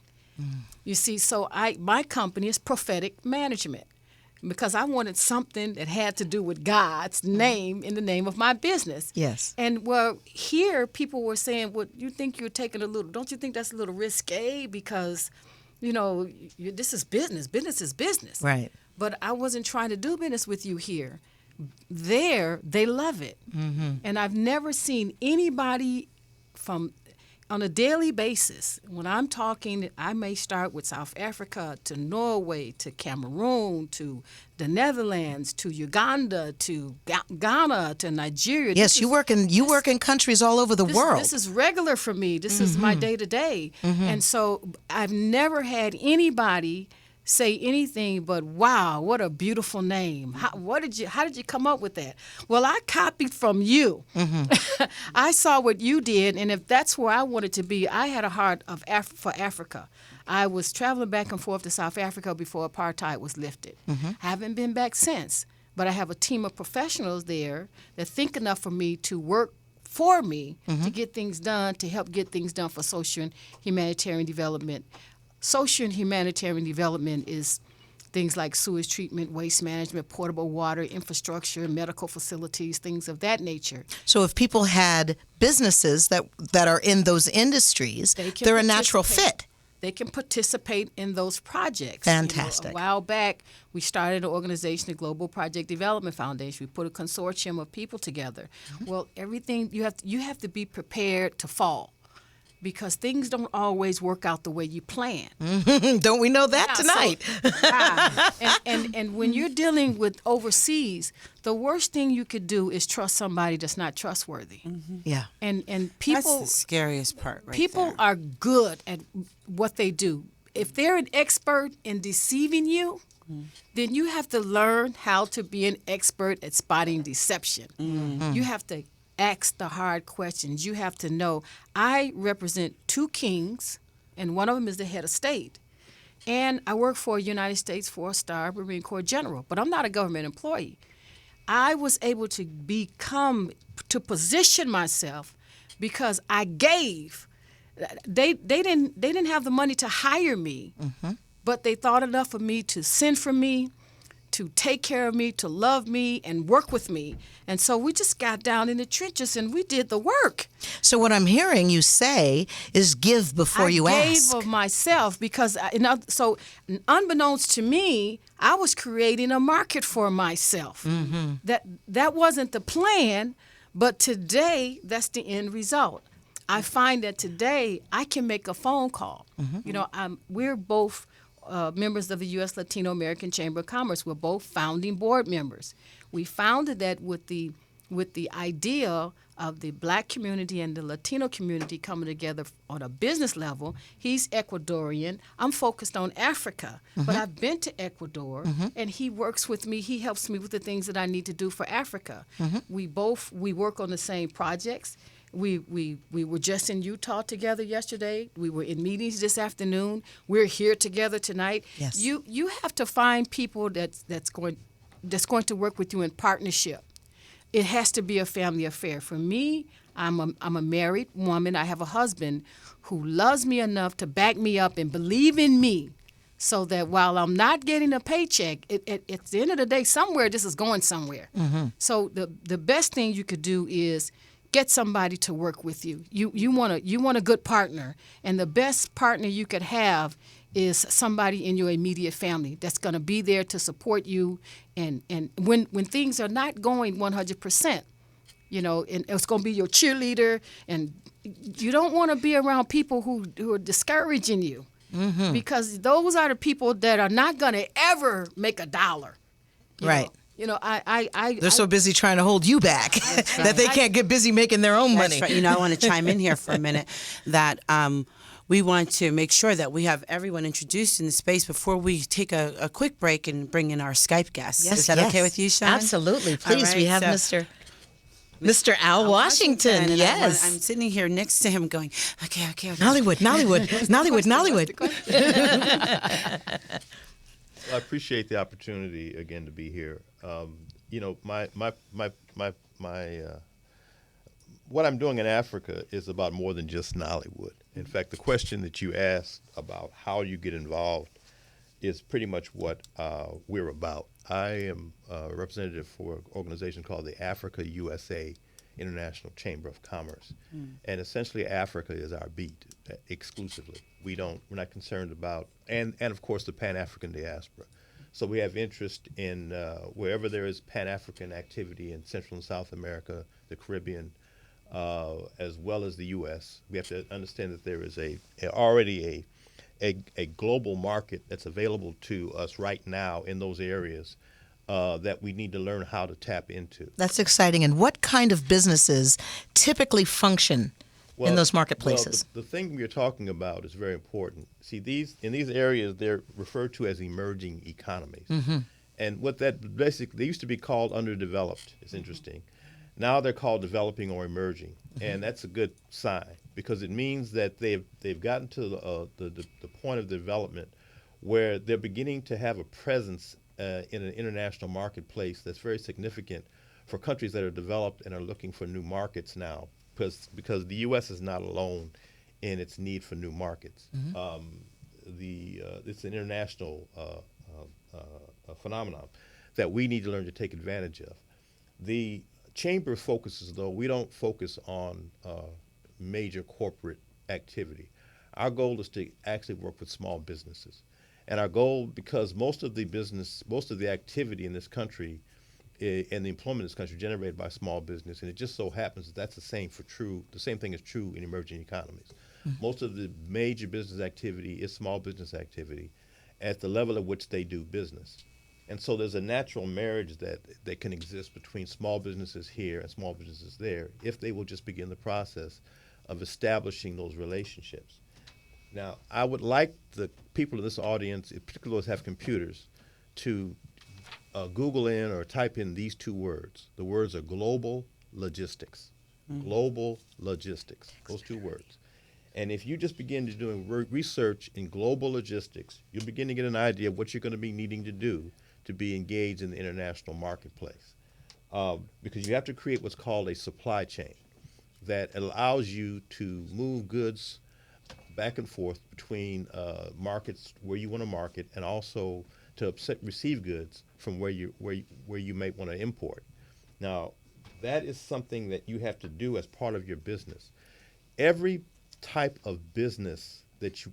You see, so my company is Prophetic Management. Because I wanted something that had to do with God's name in the name of my business. Yes. And well, here people were saying, well, you think you're taking don't you think that's a little risque? Because, this is business. Business is business. Right. But I wasn't trying to do business with you here. There, they love it. And I've never seen anybody on a daily basis, when I'm talking, I may start with South Africa to Norway to Cameroon to the Netherlands to Uganda to Ghana to Nigeria. Yes, you work in countries all over the world. This is regular for me. This is my day to day. And so I've never had anybody say anything but, wow, what a beautiful name. How did you come up with that? Well, I copied from you. I saw what you did, and if that's where I wanted to be, I had a heart for Africa. I was traveling back and forth to South Africa before apartheid was lifted. Haven't been back since, but I have a team of professionals there that think enough for me to work for me to get things done, to help get things done for social and humanitarian development. Social and humanitarian development is things like sewage treatment, waste management, portable water, infrastructure, medical facilities, things of that nature. So if people had businesses that are in those industries, they're a natural fit. They can participate in those projects. Fantastic. A while back, we started an organization, the Global Project Development Foundation. We put a consortium of people together. Well, everything you have to be prepared to fall. Because things don't always work out the way you plan. Don't we know that tonight? And when you're dealing with overseas, the worst thing you could do is trust somebody that's not trustworthy. Yeah. And people, that's the scariest part right people there. are good at what they do. If they're an expert in deceiving you, then you have to learn how to be an expert at spotting deception. You have to ask the hard questions. You have to know, I represent 2 kings, and one of them is the head of state. And I work for a United States 4-star Marine Corps general, but I'm not a government employee. I was able to position myself because I gave. They didn't have the money to hire me, but they thought enough of me to send for me, to take care of me, to love me, and work with me. And so we just got down in the trenches and we did the work. So what I'm hearing you say is give before you ask. I gave of myself because, so unbeknownst to me, I was creating a market for myself. That wasn't the plan, but today that's the end result. I find that today I can make a phone call. You know, we're both members of the U.S. Latino American Chamber of Commerce. We're both founding board members. We founded that with the idea of the Black community and the Latino community coming together on a business level. He's Ecuadorian. I'm focused on Africa, but I've been to Ecuador, and he works with me. He helps me with the things that I need to do for Africa. We work on the same projects. We were just in Utah together yesterday. We were in meetings this afternoon. We're here together tonight. Yes. You have to find people that's going to work with you in partnership. It has to be a family affair. For me, I'm a married woman. I have a husband who loves me enough to back me up and believe in me, so that while I'm not getting a paycheck, at the end of the day, somewhere this is going somewhere. So the best thing you could do is get somebody to work with you. You want a good partner, and the best partner you could have is somebody in your immediate family that's going to be there to support you, and when things are not going 100%, you know, and it's going to be your cheerleader, and you don't want to be around people who are discouraging you, because those are the people that are not going to ever make a dollar. Right. Know? You know, They're so busy trying to hold you back that they can't get busy making their own money. That's right. You know, I want to chime in here for a minute that we want to make sure that we have everyone introduced in the space before we take a quick break and bring in our Skype guests. Yes, Is that okay with you, Sean? Absolutely. Please, All we right, have so- Mr. Al Washington. and Yes. I'm sitting here next to him going, okay. Nollywood. I appreciate the opportunity again to be here. You know, what I'm doing in Africa is about more than just Nollywood. In fact, the question that you asked about how you get involved is pretty much what we're about. I am a representative for an organization called the Africa USA International Chamber of Commerce, and essentially Africa is our beat exclusively. We're not concerned about, and of course the Pan-African diaspora. So we have interest in wherever there is Pan-African activity in Central and South America, the Caribbean, as well as the U.S. We have to understand that there is already a global market that's available to us right now in those areas that we need to learn how to tap into. That's exciting. And what kind of businesses typically function in those marketplaces? Well, the thing we're talking about is very important. See, in these areas, they're referred to as emerging economies. And what that basically, they used to be called underdeveloped. It's interesting. Now they're called developing or emerging. And that's a good sign, because it means that they've gotten to the point of development where they're beginning to have a presence in an international marketplace that's very significant for countries that are developed and are looking for new markets now, because the U.S. is not alone in its need for new markets. It's an international phenomenon that we need to learn to take advantage of. The chamber focuses, though, we don't focus on major corporate activity. Our goal is to actually work with small businesses. And our goal, because most of the activity in this country and the employment in this country generated by small business, and it just so happens that that's the same thing is true in emerging economies. Most of the major business activity is small business activity at the level at which they do business. And so there's a natural marriage that can exist between small businesses here and small businesses there if they will just begin the process of establishing those relationships. Now, I would like the people in this audience, particularly those who have computers, to Google in or type in these two words. The words are global logistics. Global logistics, those two words. And if you just begin to do research in global logistics, you'll begin to get an idea of what you're going to be needing to do to be engaged in the international marketplace. Because you have to create what's called a supply chain that allows you to move goods back and forth between markets where you want to market, and also to receive goods from where you may want to import. Now, that is something that you have to do as part of your business. Every type of business that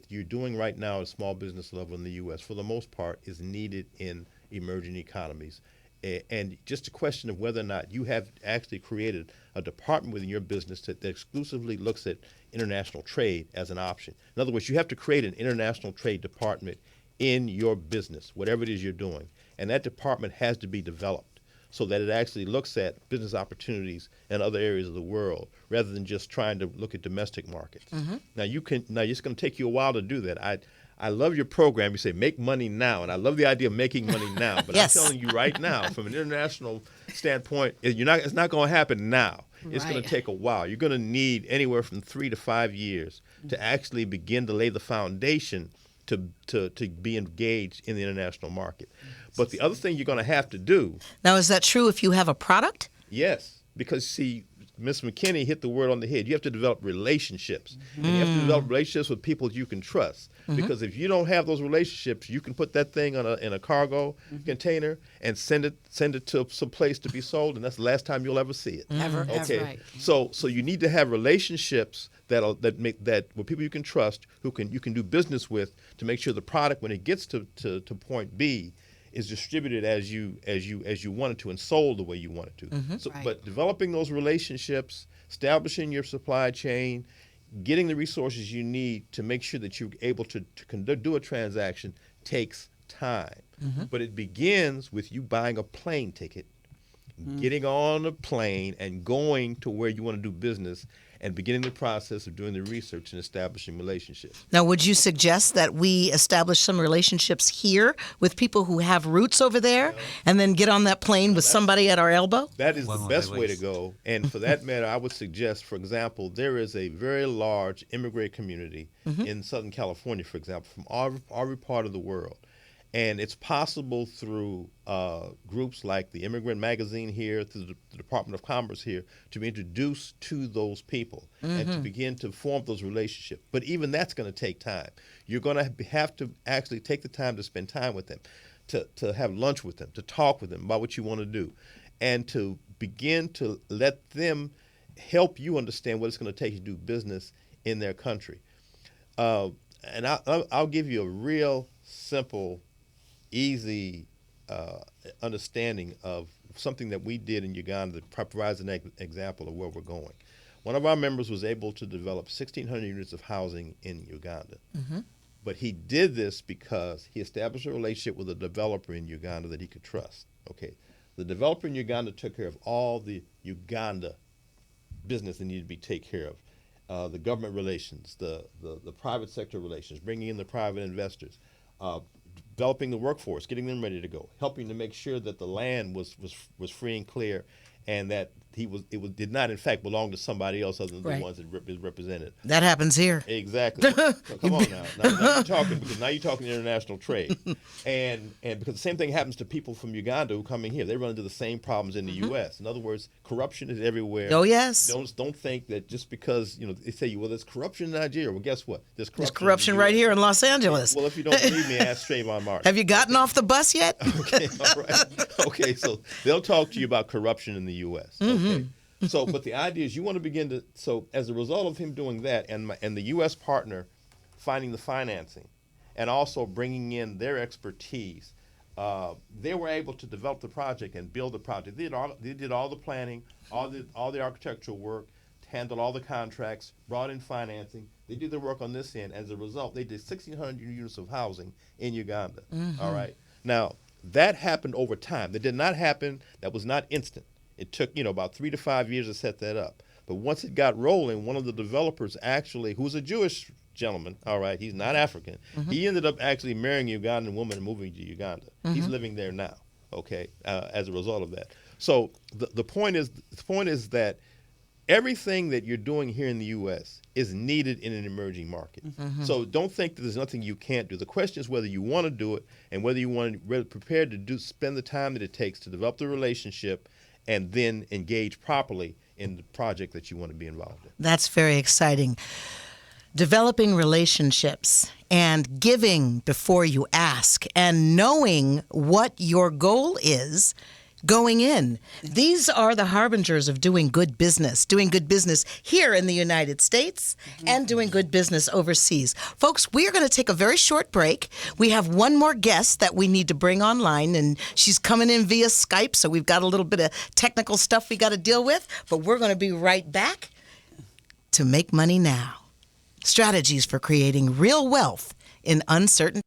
you're doing right now at a small business level in the U.S., for the most part, is needed in emerging economies. And just a question of whether or not you have actually created a department within your business that exclusively looks at international trade as an option. In other words, you have to create an international trade department in your business, whatever it is you're doing. And that department has to be developed so that it actually looks at business opportunities in other areas of the world rather than just trying to look at domestic markets. Now, it's going to take you a while to do that. I love your program. You say make money now, and I love the idea of making money now. But Yes. I'm telling you right now, from an international standpoint, it's not going to happen now. It's going Right. to take a while. You're going to need anywhere from 3 to 5 years to actually begin to lay the foundation to be engaged in the international market. But the other thing you're going to have to do, Now, is that true if you have a product? yes, because see, Ms. McKinney hit the word on the head. You have to develop relationships. And you have to develop relationships with people you can trust. Because if you don't have those relationships, you can put that thing in a cargo container and send it to some place to be sold, and that's the last time you'll ever see it. Ever. Okay. That's right. So you need to have relationships that make that with people you can trust, you can do business with, to make sure the product, when it gets to point B, is distributed as you want it to and sold the way you want it to. So, Right. but developing those relationships, establishing your supply chain, getting the resources you need to make sure that you're able to do a transaction takes time. But it begins with you buying a plane ticket, getting on a plane and going to where you want to do business and beginning the process of doing the research and establishing relationships. Now, would you suggest that we establish some relationships here with people who have roots over there and then get on that plane with somebody at our elbow? That is One the of the best way to ways. go. And for that matter, I would suggest, for example, there is a very large immigrant community in Southern California, for example, from every part of the world. And it's possible through groups like the Immigrant Magazine here, through the Department of Commerce here, to be introduced to those people and to begin to form those relationships. But even that's going to take time. You're going to have to actually take the time to spend time with them, to have lunch with them, to talk with them about what you want to do, and to begin to let them help you understand what it's going to take to do business in their country. And I'll give you a real simple, easy understanding of something that we did in Uganda that provides an example of where we're going. One of our members was able to develop 1,600 units of housing in Uganda. But he did this because he established a relationship with a developer in Uganda that he could trust. Okay, the developer in Uganda took care of all the Uganda business that needed to be taken care of. The government relations, the private sector relations, bringing in the private investors, developing the workforce, getting them ready to go, helping to make sure that the land was free and clear, and that did not in fact belong to somebody else other than Right. the ones that represented. That happens here. Exactly. So come on now. Now you're talking, because now you're talking international trade, and because the same thing happens to people from Uganda who come in here. They run into the same problems in the U.S. In other words, corruption is everywhere. Oh, yes. Don't think that just because they say, well, there's corruption in Nigeria. Well, guess what? There's There's corruption, corruption in the right US. here in Los Angeles. Well, if you don't believe me, ask Trayvon Martin. Have you gotten off the bus yet? Okay, all right. Okay, so they'll talk to you about corruption in the U.S. Okay. So, but the idea is you want to begin to, so as a result of him doing that and the U.S. partner finding the financing and also bringing in their expertise, they were able to develop the project and build the project. They did all the planning, all the architectural work, handled all the contracts, brought in financing. They did the work on this end. As a result, they did 1,600 units of housing in Uganda. All right. Now, that happened over time. That did not happen, that was not instant. It took, about 3 to 5 years to set that up. But once it got rolling, one of the developers actually, who's a Jewish gentleman, all right, he's not African, he ended up actually marrying a Ugandan woman and moving to Uganda. He's living there now, okay, as a result of that. So the point is that everything that you're doing here in the U.S. is needed in an emerging market. So don't think that there's nothing you can't do. The question is whether you want to do it and whether you want to prepared to spend the time that it takes to develop the relationship and then engage properly in the project that you want to be involved in. That's very exciting. Developing relationships and giving before you ask and knowing what your goal is going in. These are the harbingers of doing good business here in the United States and doing good business overseas. Folks, we are going to take a very short break. We have one more guest that we need to bring online, and she's coming in via Skype, so we've got a little bit of technical stuff we got to deal with, but we're going to be right back to Make Money Now. Strategies for creating real wealth in uncertain.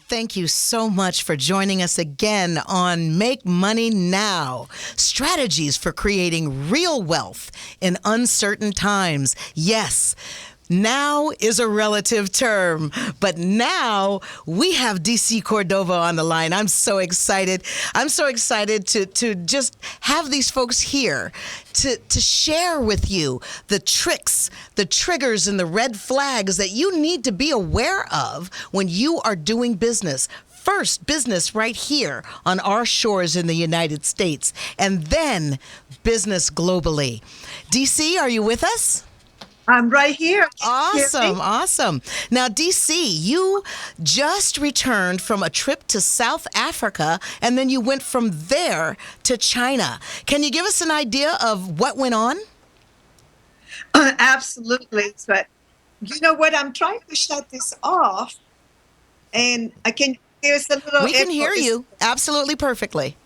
Thank you so much for joining us again on Make Money Now. Strategies for creating real wealth in uncertain times. Yes, now is a relative term, but now we have DC Cordova on the line. I'm so excited. I'm so excited to just have these folks here to share with you the tricks, the triggers, and the red flags that you need to be aware of when you are doing business. First, business right here on our shores in the United States, and then business globally. DC, are you with us? I'm right here. Awesome. Now, DC, you just returned from a trip to South Africa, and then you went from there to China. Can you give us an idea of what went on? Absolutely. But you know what? I'm trying to shut this off, and there's a little. We can hear you absolutely perfectly.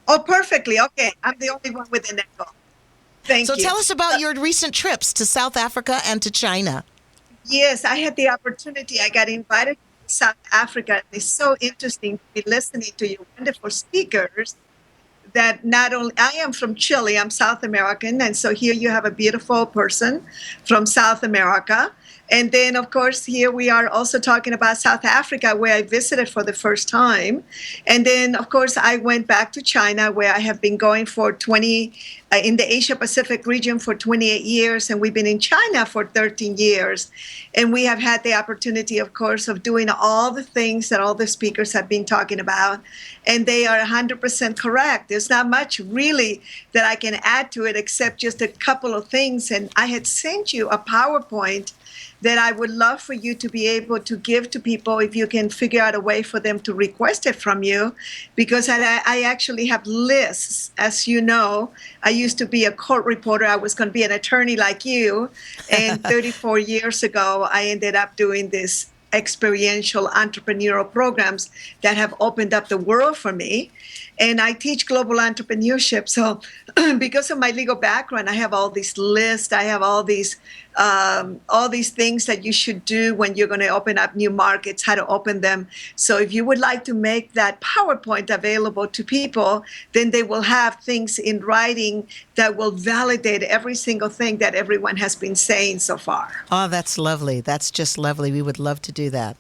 Oh, perfectly. Okay. I'm the only one with an echo. Thank you. So tell us about your recent trips to South Africa and to China. Yes, I had the opportunity. I got invited to South Africa. It's so interesting to be listening to your wonderful speakers that not only I am from Chile, I'm South American. And so here you have a beautiful person from South America. And then, of course, here we are also talking about South Africa, where I visited for the first time. And then, of course, I went back to China, where I have been going for in the Asia Pacific region for 28 years. And we've been in China for 13 years. And we have had the opportunity, of course, of doing all the things that all the speakers have been talking about. And they are 100% correct. There's not much really that I can add to it except just a couple of things. And I had sent you a PowerPoint that I would love for you to be able to give to people if you can figure out a way for them to request it from you, because I actually have lists. As you know, I used to be a court reporter. I was going to be an attorney like you. And 34 years ago, I ended up doing this experiential entrepreneurial programs that have opened up the world for me. And I teach global entrepreneurship. So because of my legal background, I have all these lists. I have all these things that you should do when you're going to open up new markets, how to open them. So if you would like to make that PowerPoint available to people, then they will have things in writing that will validate every single thing that everyone has been saying so far. Oh, that's lovely. That's just lovely. We would love to do that.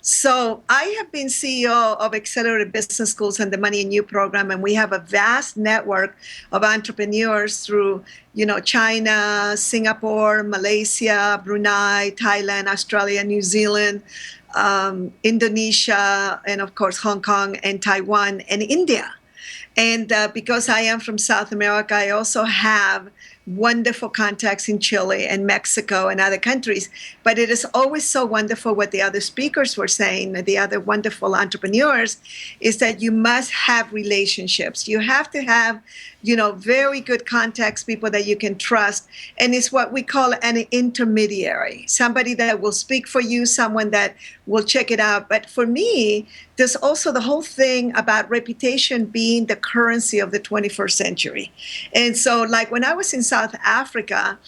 So I have been CEO of Accelerated Business Schools and the Money and You program, and we have a vast network of entrepreneurs through, China, Singapore, Malaysia, Brunei, Thailand, Australia, New Zealand, Indonesia, and of course, Hong Kong and Taiwan and India. And because I am from South America, I also have wonderful contacts in Chile and Mexico and other countries. But it is always so wonderful what the other speakers were saying, the other wonderful entrepreneurs, is that you must have relationships. You have to have, very good contacts, people that you can trust. And it's what we call an intermediary, somebody that will speak for you, someone that will check it out. But for me, there's also the whole thing about reputation being the currency of the 21st century. And so like when I was in South Africa,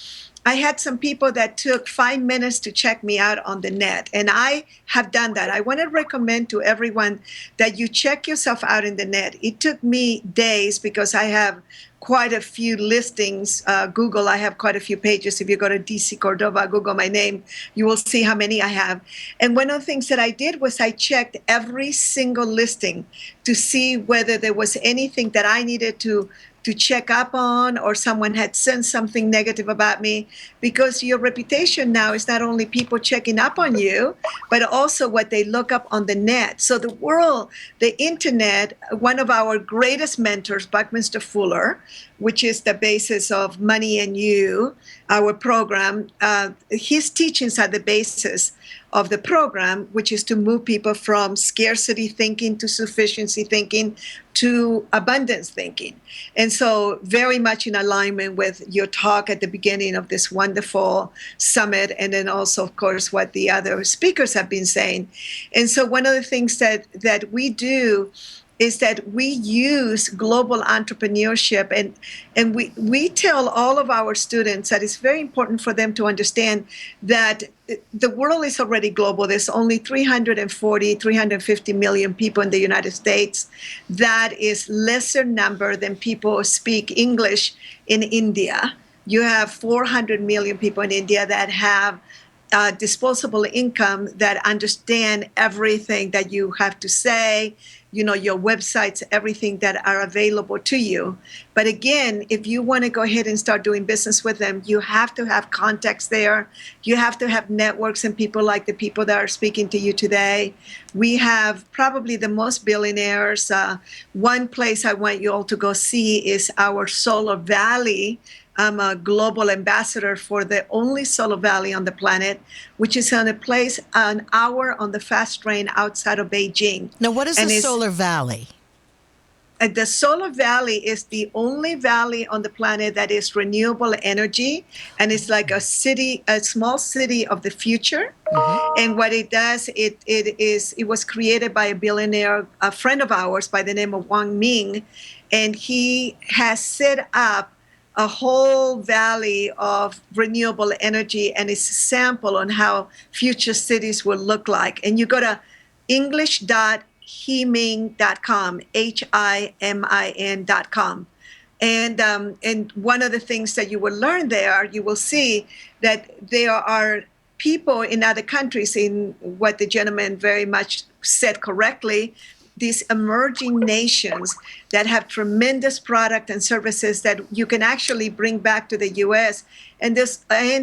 I had some people that took 5 minutes to check me out on the net, and I have done that. I want to recommend to everyone that you check yourself out in the net. It took me days because I have quite a few listings. Google, I have quite a few pages. If you go to DC Cordova, Google my name, you will see how many I have. And one of the things that I did was I checked every single listing to see whether there was anything that I needed to check up on, or someone had said something negative about me, because your reputation now is not only people checking up on you, but also what they look up on the net. So the world, the internet, one of our greatest mentors, Buckminster Fuller, which is the basis of Money and You, our program, his teachings are the basis of the program, which is to move people from scarcity thinking to sufficiency thinking to abundance thinking. And so very much in alignment with your talk at the beginning of this wonderful summit, and then also, of course, what the other speakers have been saying. And so one of the things that we do is that we use global entrepreneurship, and we tell all of our students that it's very important for them to understand that the world is already global. There's only 350 million people in the United States. That is lesser number than people who speak English in India. You have 400 million people in India that have disposable income, that understand everything that you have to say, your websites, everything that are available to you. But again, if you want to go ahead and start doing business with them, you have to have contacts there. You have to have networks and people like the people that are speaking to you today. We have probably the most billionaires. One place I want you all to go see is our Solar Valley. I'm a global ambassador for the only solar valley on the planet, which is on a place an hour on the fast train outside of Beijing. Now, what is the Solar Valley? The Solar Valley is the only valley on the planet that is renewable energy, and it's like a city, a small city of the future. Mm-hmm. And what it does, it was created by a billionaire, a friend of ours by the name of Wang Ming, and he has set up a whole valley of renewable energy, and it's a sample on how future cities will look like. And you go to english.himing.com, HIMIN.com. And one of the things that you will learn there, you will see that there are people in other countries, in what the gentleman very much said correctly, these emerging nations that have tremendous product and services that you can actually bring back to the U.S. and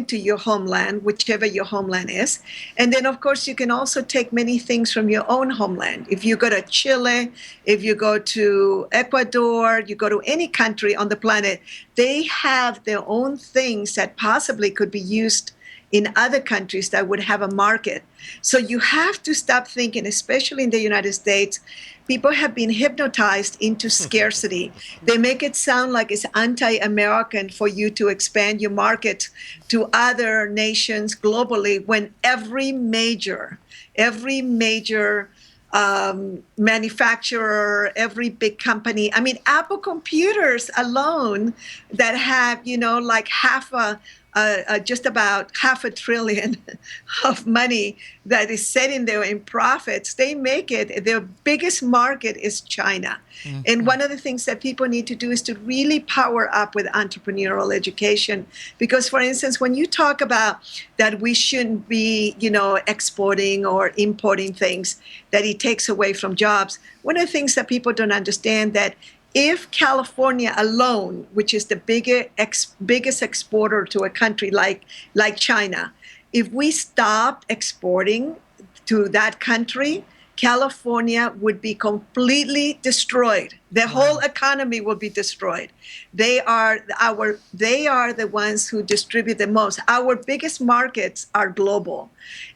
to your homeland, whichever your homeland is. And then, of course, you can also take many things from your own homeland. If you go to Chile, if you go to Ecuador, you go to any country on the planet, they have their own things that possibly could be used in other countries that would have a market. So you have to stop thinking, especially in the United States, people have been hypnotized into scarcity. They make it sound like it's anti-American for you to expand your market to other nations globally, when every major manufacturer, every big company, I mean, Apple computers alone that have, like just about $500 billion of money that is sitting there in profits, they make it. Their biggest market is China. Mm-hmm. And one of the things that people need to do is to really power up with entrepreneurial education. Because, for instance, when you talk about that we shouldn't be, exporting or importing things, that it takes away from jobs, one of the things that people don't understand, that if California alone, which is the biggest exporter to a country like China, if we stopped exporting to that country, California would be completely destroyed. The whole economy will be destroyed. They are the ones who distribute the most. Our biggest markets are global.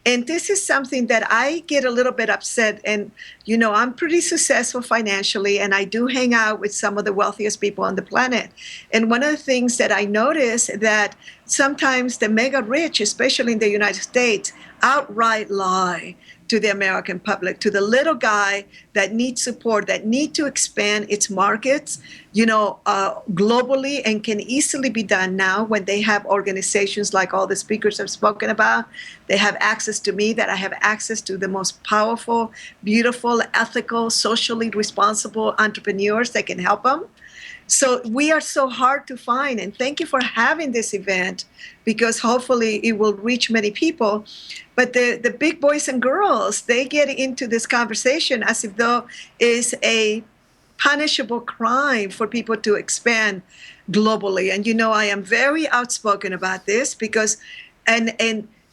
And this is something that I get a little bit upset. And, I'm pretty successful financially, and I do hang out with some of the wealthiest people on the planet. And one of the things that I notice that sometimes the mega rich, especially in the United States, outright lie. to the American public, to the little guy that needs support, that need to expand its markets, globally, and can easily be done now when they have organizations like all the speakers have spoken about. They have access to me, that I have access to the most powerful, beautiful, ethical, socially responsible entrepreneurs that can help them. So we are so hard to find, and thank you for having this event, because hopefully it will reach many people. But the big boys and girls, they get into this conversation as if though is a punishable crime for people to expand globally. And I am very outspoken about this because, and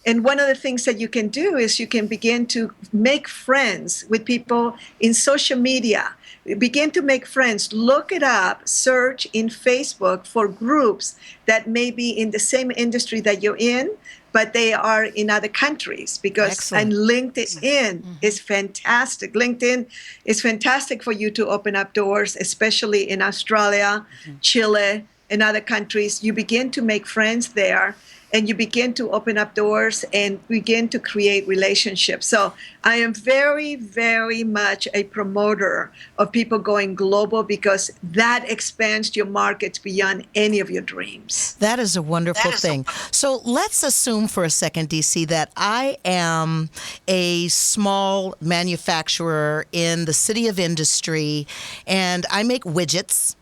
one of the things that you can do is you can begin to make friends with people in social media. Begin to make friends. Look it up. Search in Facebook for groups that may be in the same industry that you're in, but they are in other countries. And LinkedIn is fantastic. LinkedIn is fantastic for you to open up doors, especially in Australia, Chile, and other countries. You begin to make friends there, and you begin to open up doors and begin to create relationships. So I am very, very much a promoter of people going global, because that expands your markets beyond any of your dreams. That is a wonderful thing. So let's assume for a second, DC, that I am a small manufacturer in the city of industry, and I make widgets.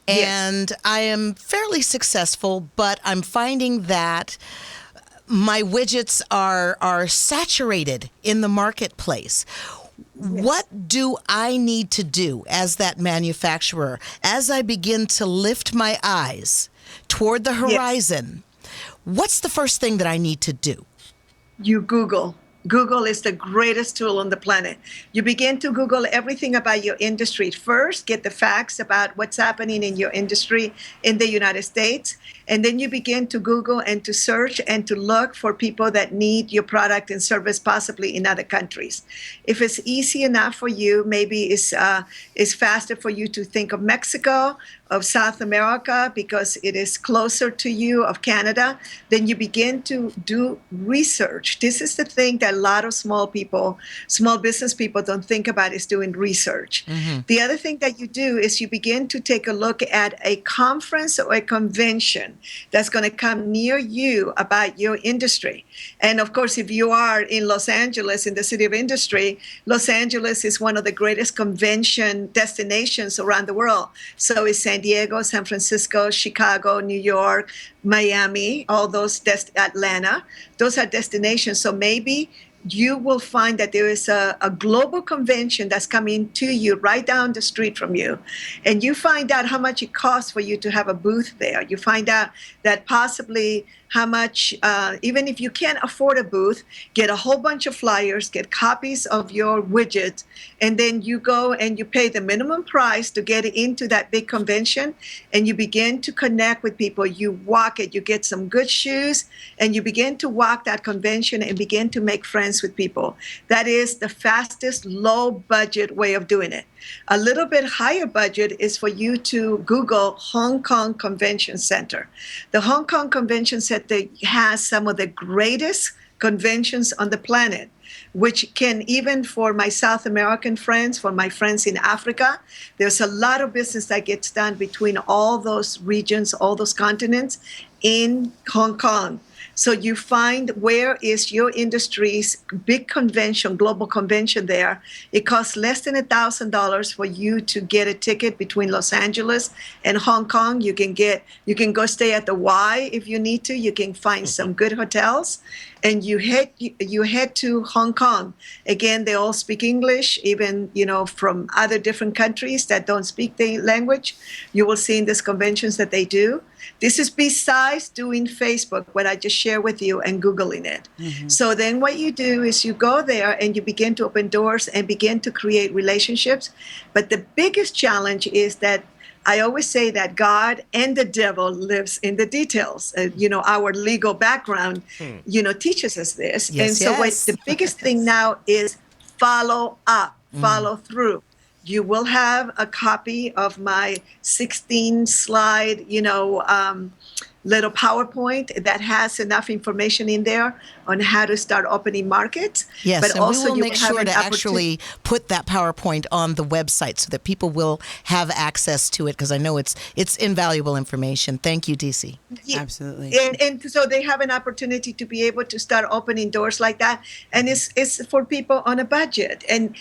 And I am fairly successful, but I'm finding that my widgets are saturated in the marketplace. What do I need to do as that manufacturer, as I begin to lift my eyes toward the horizon? What's the first thing that I need to do? You Google. Google is the greatest tool on the planet. You begin to Google everything about your industry. First, get the facts about what's happening in your industry in the United States. And then you begin to Google and to search and to look for people that need your product and service, possibly in other countries. If it's easy enough for you, maybe it's faster for you to think of Mexico, of South America, because it is closer to you, of Canada. Then you begin to do research. This is the thing that a lot of small business people don't think about, is doing research. The other thing that you do is you begin to take a look at a conference or a convention that's going to come near you about your industry. And of course, if you are in Los Angeles, in the city of industry, Los Angeles is one of the greatest convention destinations around the world. So is San Diego, San Francisco, Chicago, New York, Miami, all those, Atlanta. Those are destinations. So maybe you will find that there is a global convention that's coming to you right down the street from you. And you find out how much it costs for you to have a booth there. You find out that possibly how much, even if you can't afford a booth, get a whole bunch of flyers, get copies of your widget, and then you go and you pay the minimum price to get into that big convention, and you begin to connect with people. You walk it, you get some good shoes, and you begin to walk that convention and begin to make friends with people. That is the fastest, low budget way of doing it. A little bit higher budget is for you to Google Hong Kong Convention Center. The Hong Kong Convention Center has some of the greatest conventions on the planet, which can, even for my South American friends, for my friends in Africa, there's a lot of business that gets done between all those regions, all those continents in Hong Kong. So you find where is your industry's big convention, global convention there. It costs less than $1,000 for you to get a ticket between Los Angeles and Hong Kong. You can go stay at the Y if you need to. You can find some good hotels, and you head to Hong Kong. Again, they all speak English, even from other different countries that don't speak the language. You will see in these conventions that they do. This is besides doing Facebook, what I just shared with you, and Googling it. So then what you do is you go there and you begin to open doors and begin to create relationships. But the biggest challenge is that I always say that God and the devil lives in the details. Our legal background, teaches us this. Yes, The biggest thing now is follow up, follow through. You will have a copy of my 16-slide, little PowerPoint that has enough information in there on how to start opening markets. Yes, but and also we will you make have sure an to opportunity. actually put that PowerPoint on the website so that people will have access to it, because I know it's invaluable information. Thank you, DC. Yeah. Absolutely. And so they have an opportunity to be able to start opening doors like that, and it's for people on a budget. And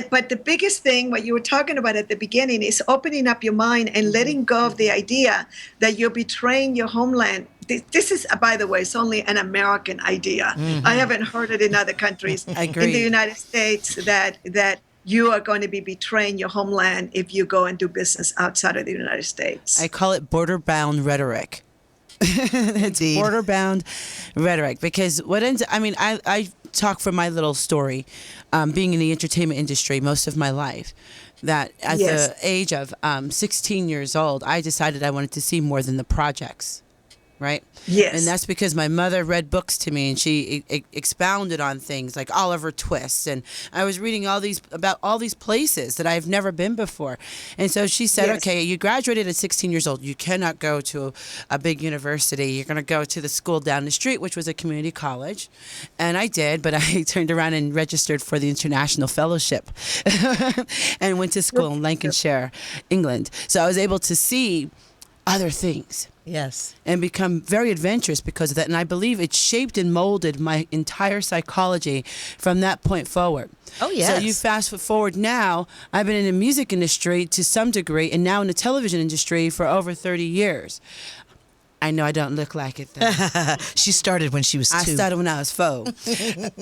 but the biggest thing, what you were talking about at the beginning, is opening up your mind and letting go of the idea that you're betraying your homeland. This is, by the way, it's only an American idea. I haven't heard it in other countries. In the Agreed. United States, that you are going to be betraying your homeland if you go and do business outside of the United States. I call it border-bound rhetoric. It's Indeed. border-bound rhetoric because I talk from my little story, being in the entertainment industry most of my life, that at Yes. the age of 16 years old, I decided I wanted to see more than the projects. Right? Yes. And that's because my mother read books to me and she expounded on things like Oliver Twist. And I was reading about all these places that I've never been before. And so she said, Yes. okay, you graduated at 16 years old. You cannot go to a big university. You're going to go to the school down the street, which was a community college. And I did, but I turned around and registered for the International Fellowship and went to school in Lancashire, England. So I was able to see other things. Yes. And become very adventurous because of that. And I believe it shaped and molded my entire psychology from that point forward. Oh, yes. So you fast forward now, I've been in the music industry to some degree and now in the television industry for over 30 years. I know I don't look like it, though. She started when she was 2. I started when I was 4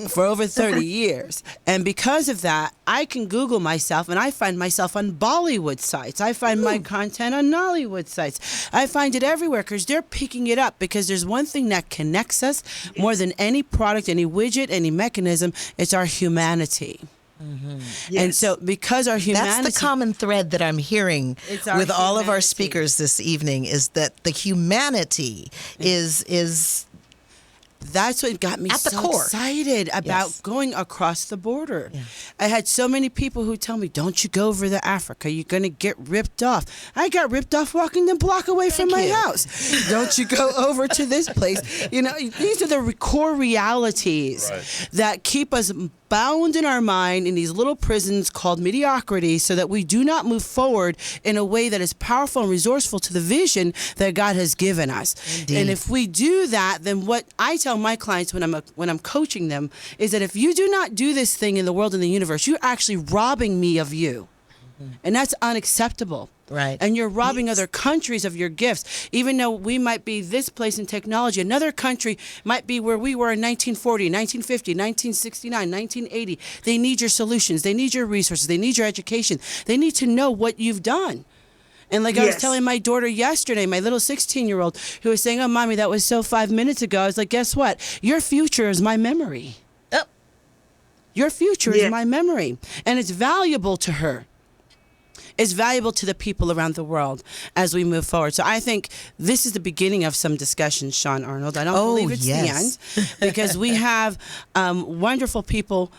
for over 30 years. And because of that, I can Google myself and I find myself on Bollywood sites. I find my content on Nollywood sites. I find it everywhere because they're picking it up because there's one thing that connects us more than any product, any widget, any mechanism. It's our humanity. Yes. And so because our humanity... That's the common thread that I'm hearing It's our with all of our humanity. speakers this evening, is that the humanity is That's what got me At the so core. excited about Yes. going across the border. I had so many people who tell me, don't you go over to Africa. You're going to get ripped off. I got ripped off walking the block away from my you. house. Don't you go over to this place. You know, these are the core realities that keep us bound in our mind in these little prisons called mediocrity so that we do not move forward in a way that is powerful and resourceful to the vision that God has given us. Indeed. And if we do that, then what I tell my clients when I'm coaching them is that if you do not do this thing in the world and the universe, you're actually robbing me of you. And that's unacceptable. Right. And you're robbing other countries of your gifts. Even though we might be this place in technology, another country might be where we were in 1940, 1950, 1969, 1980. They need your solutions. They need your resources. They need your education. They need to know what you've done. And like I was Yes. telling my daughter yesterday, my little 16-year-old, who was saying, oh, Mommy, that was so 5 minutes ago. I was like, guess what? Your future is my memory. Oh. Your future Yeah. is my memory. And it's valuable to her. It's valuable to the people around the world as we move forward. So I think this is the beginning of some discussion, Shaune Arnold. I don't Oh, believe it's yes. the end because we have wonderful people,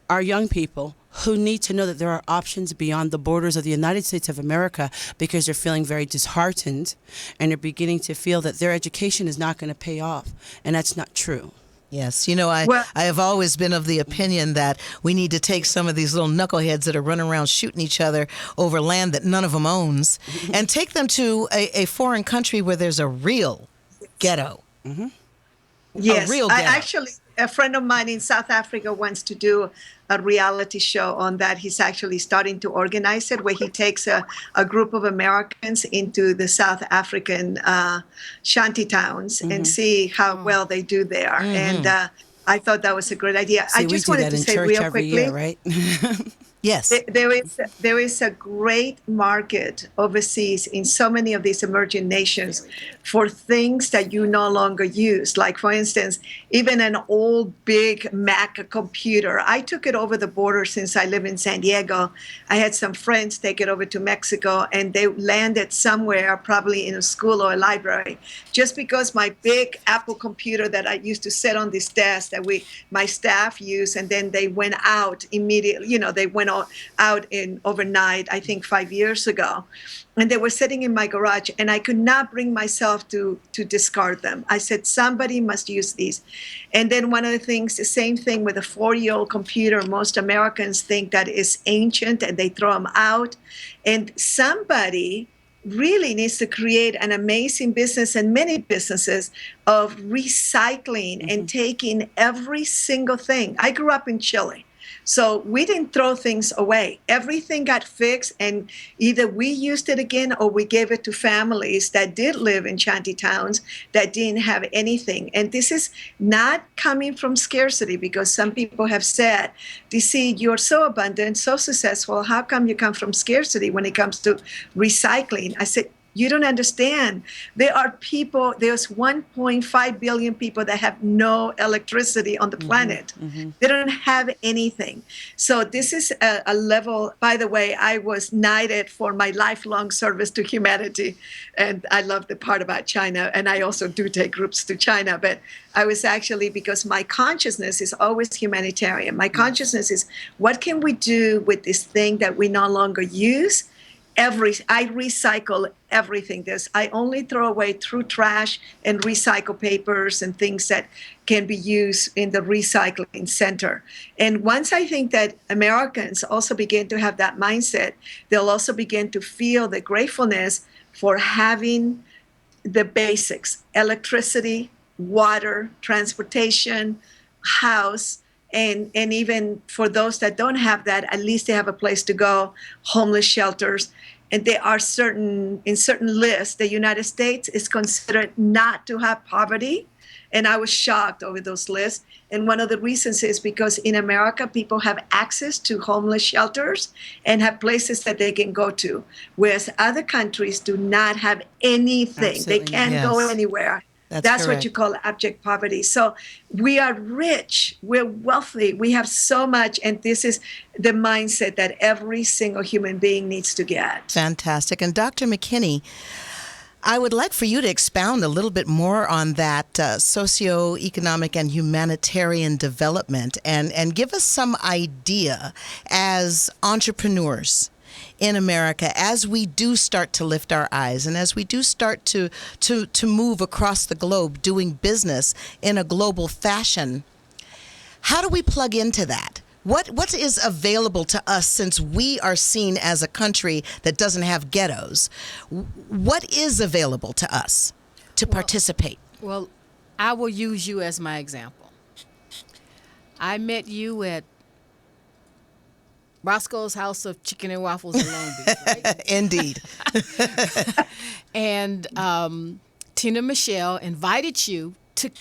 our young people, who need to know that there are options beyond the borders of the United States of America because they're feeling very disheartened and they're beginning to feel that their education is not going to pay off. And that's not true. Yes, you know, I Well- have always been of the opinion that we need to take some of these little knuckleheads that are running around shooting each other over land that none of them owns and take them to a foreign country where there's a real ghetto. Yes, real I ghetto. actually, a friend of mine in South Africa wants to do a reality show on that. He's actually starting to organize it, where he takes a group of Americans into the South African shanty towns and see how well they do there. And I thought that was a great idea. See, I just we do wanted that to in say church real every quickly. year, right? Yes. There is a great market overseas in so many of these emerging nations for things that you no longer use. Like, for instance, even an old big Mac computer. I took it over the border since I live in San Diego. I had some friends take it over to Mexico, and they landed somewhere, probably in a school or a library, just because my big Apple computer that I used to sit on this desk that my staff used, and then they went out immediately. You know, they went out in overnight, I think 5 years ago. And they were sitting in my garage, and I could not bring myself to discard them. I said, somebody must use these. And then one of the things, the same thing with a 4-year-old computer. Most Americans think that is ancient and they throw them out. And somebody really needs to create an amazing business, and many businesses, of recycling and taking every single thing. I grew up in Chile. So we didn't throw things away. Everything got fixed, and either we used it again or we gave it to families that did live in shanty towns that didn't have anything. And this is not coming from scarcity, because some people have said, DC, you're so abundant, so successful. How come you come from scarcity when it comes to recycling? I said, you don't understand. There are people, there's 1.5 billion people that have no electricity on the planet. They don't have anything. So this is a level, by the way, I was knighted for my lifelong service to humanity. And I love the part about China. And I also do take groups to China. But I was actually, because my consciousness is always humanitarian. My consciousness is, what can we do with this thing that we no longer use? I recycle everything. I only throw away through trash and recycle papers and things that can be used in the recycling center. And once I think that Americans also begin to have that mindset, they'll also begin to feel the gratefulness for having the basics: electricity, water, transportation, house. And even for those that don't have that, at least they have a place to go, homeless shelters. And there are in certain lists, the United States is considered not to have poverty. And I was shocked over those lists. And one of the reasons is because in America, people have access to homeless shelters and have places that they can go to, whereas other countries do not have anything. Absolutely. They can't go anywhere. That's what you call abject poverty. So we are rich, we're wealthy, we have so much, and this is the mindset that every single human being needs to get. Fantastic. And Dr. McKinney, I would like for you to expound a little bit more on that socioeconomic and humanitarian development, and give us some idea as entrepreneurs in America, as we do start to lift our eyes and as we do start to move across the globe doing business in a global fashion. How do we plug into that? What is available to us, since we are seen as a country that doesn't have ghettos? What is available to us to participate? Well, I will use you as my example. I met you at Roscoe's House of Chicken and Waffles in Long Beach, right? Indeed. And Tina Michelle invited you to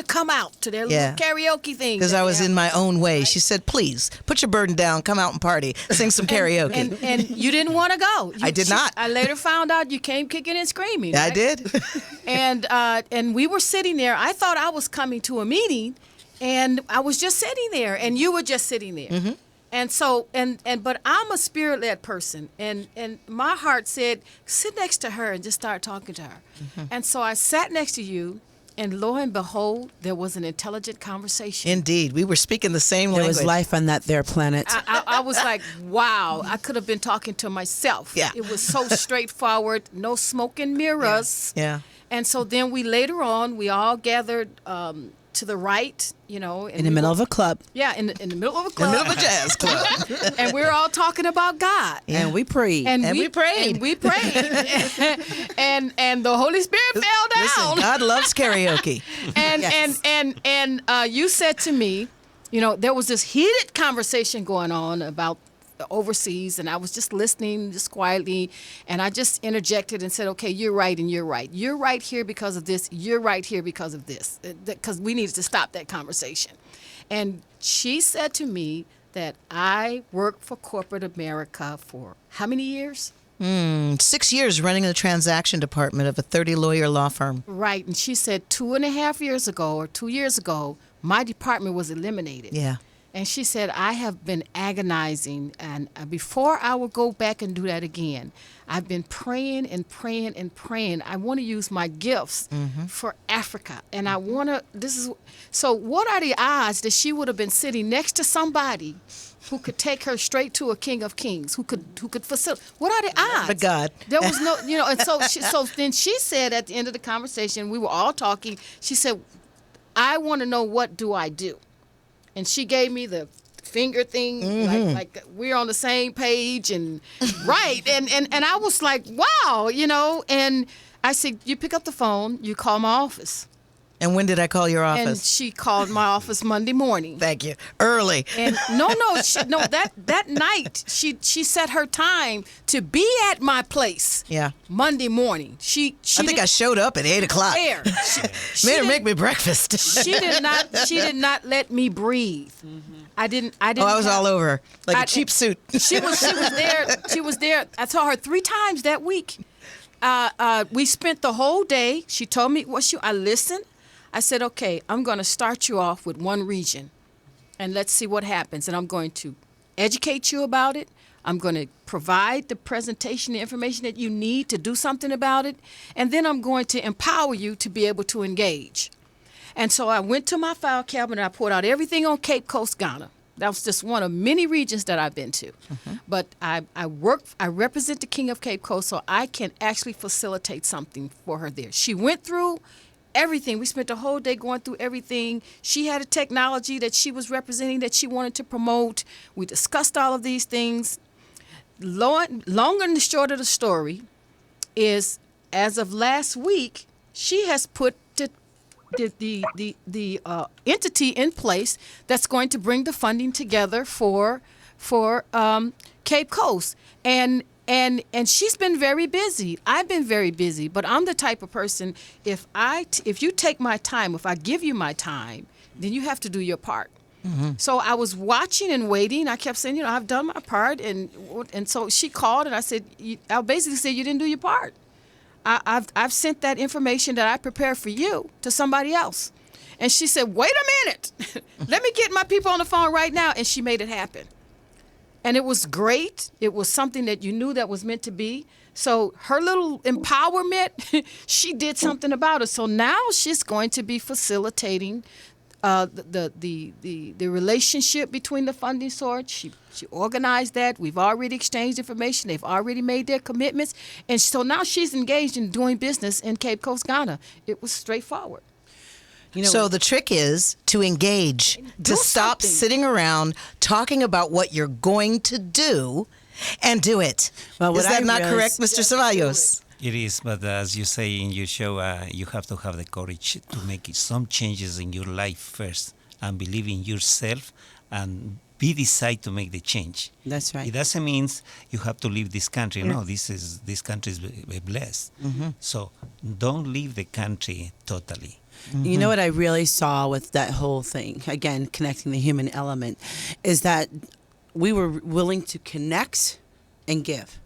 come out to their little karaoke thing. Because I was in my own way. She said, please, put your burden down, come out and party, sing some karaoke. And you didn't want to go. I did not. I later found out you came kicking and screaming. I right? did. And we were sitting there. I thought I was coming to a meeting, and I was just sitting there, and you were just sitting there. Mm-hmm. And so, but I'm a spirit-led person, and my heart said, sit next to her and just start talking to her. Mm-hmm. And so I sat next to you, and lo and behold, there was an intelligent conversation. Indeed. We were speaking the same language. There was life on that there planet. I was like, wow, I could have been talking to myself. Yeah. It was so straightforward, no smoke and mirrors. Yeah. And so then later on, we all gathered to the right, you know. In the middle of a club. Yeah, in the middle of a club. In the middle of a jazz club. And we're all talking about God. Yeah. And we prayed. And we prayed. And we prayed. and the Holy Spirit fell down. Listen, God loves karaoke. And you said to me, you know, there was this heated conversation going on about overseas, and I was just listening just quietly, and I just interjected and said, okay, you're right and you're right. You're right here because of this. You're right here because of this, because we needed to stop that conversation. And she said to me that I worked for corporate America for how many years? 6 years running the transaction department of a 30-lawyer law firm. Right. And she said 2.5 years ago or 2 years ago, my department was eliminated. Yeah. And she said, I have been agonizing, and before I will go back and do that again, I've been praying and praying and praying. I want to use my gifts for Africa. And I want to, so what are the odds that she would have been sitting next to somebody who could take her straight to a King of Kings, who could facilitate? What are the odds? But God. There was no, and so then she said at the end of the conversation, we were all talking, she said, I want to know, what do I do? And she gave me the finger thing, like we're on the same page, and right. And I was like, wow, and I said, you pick up the phone, you call my office. And when did I call your office? And she called my office Monday morning. Thank you. Early. And that night she set her time to be at my place. Yeah. Monday morning. I think I showed up at 8:00. There. Made her make me breakfast. She did not let me breathe. I didn't. I was all over her, like a cheap suit. She was there. She was there. I saw her 3 times that week. We spent the whole day. She told me I listened. I said, okay, I'm going to start you off with one region, and let's see what happens. And I'm going to educate you about it. I'm going to provide the presentation, the information that you need to do something about it. And then I'm going to empower you to be able to engage. And so I went to my file cabinet. I pulled out everything on Cape Coast, Ghana. That was just one of many regions that I've been to. But I represent the King of Cape Coast, so I can actually facilitate something for her there. She went through everything. We spent the whole day going through everything. She had a technology that she was representing that she wanted to promote. We discussed all of these things. Long and the short of the story is, as of last week, she has put the entity in place that's going to bring the funding together for Cape Coast. And she's been very busy. I've been very busy, but I'm the type of person, if you take my time, if I give you my time, then you have to do your part. So I was watching and waiting. I kept saying, I've done my part, and so she called, and I said, I basically said, you didn't do your part. I've sent that information that I prepared for you to somebody else. And she said, wait a minute. Let me get my people on the phone right now. And she made it happen. And it was great. It was something that you knew that was meant to be. So her little empowerment, she did something about it. So now she's going to be facilitating the relationship between the funding source. She organized that. We've already exchanged information. They've already made their commitments. And so now she's engaged in doing business in Cape Coast, Ghana. It was straightforward. So the trick is to engage, to stop sitting around talking about what you're going to do and do it. Well, is that not correct, Mr. Ceballos? It is, but as you say in your show, you have to have the courage to make some changes in your life first and believe in yourself and decide to make the change. That's right. It doesn't mean you have to leave this country. No, this country is blessed. So don't leave the country totally. You know what I really saw with that whole thing, again, connecting the human element, is that we were willing to connect and give,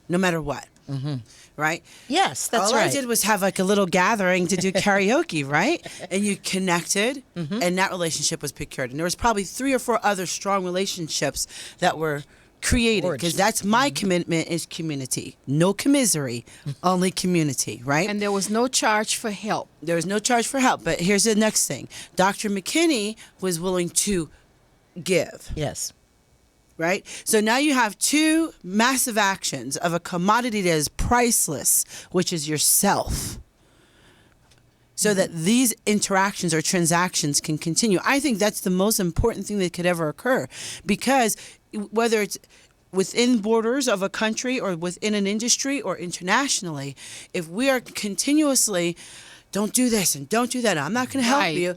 no matter what, right? Yes, that's All right. I did was have like a little gathering to do karaoke, right? And you connected, and that relationship was procured. And there was probably 3 or 4 other strong relationships that were created, because that's my commitment, is community. No commisery, only community, right? And there was no charge for help. There was no charge for help. But here's the next thing. Dr. McKinney was willing to give. Yes. Right? So now you have 2 massive actions of a commodity that is priceless, which is yourself, so that these interactions or transactions can continue. I think that's the most important thing that could ever occur, because whether it's within borders of a country or within an industry or internationally, if we are continuously, don't do this and don't do that, I'm not going to help Right. you,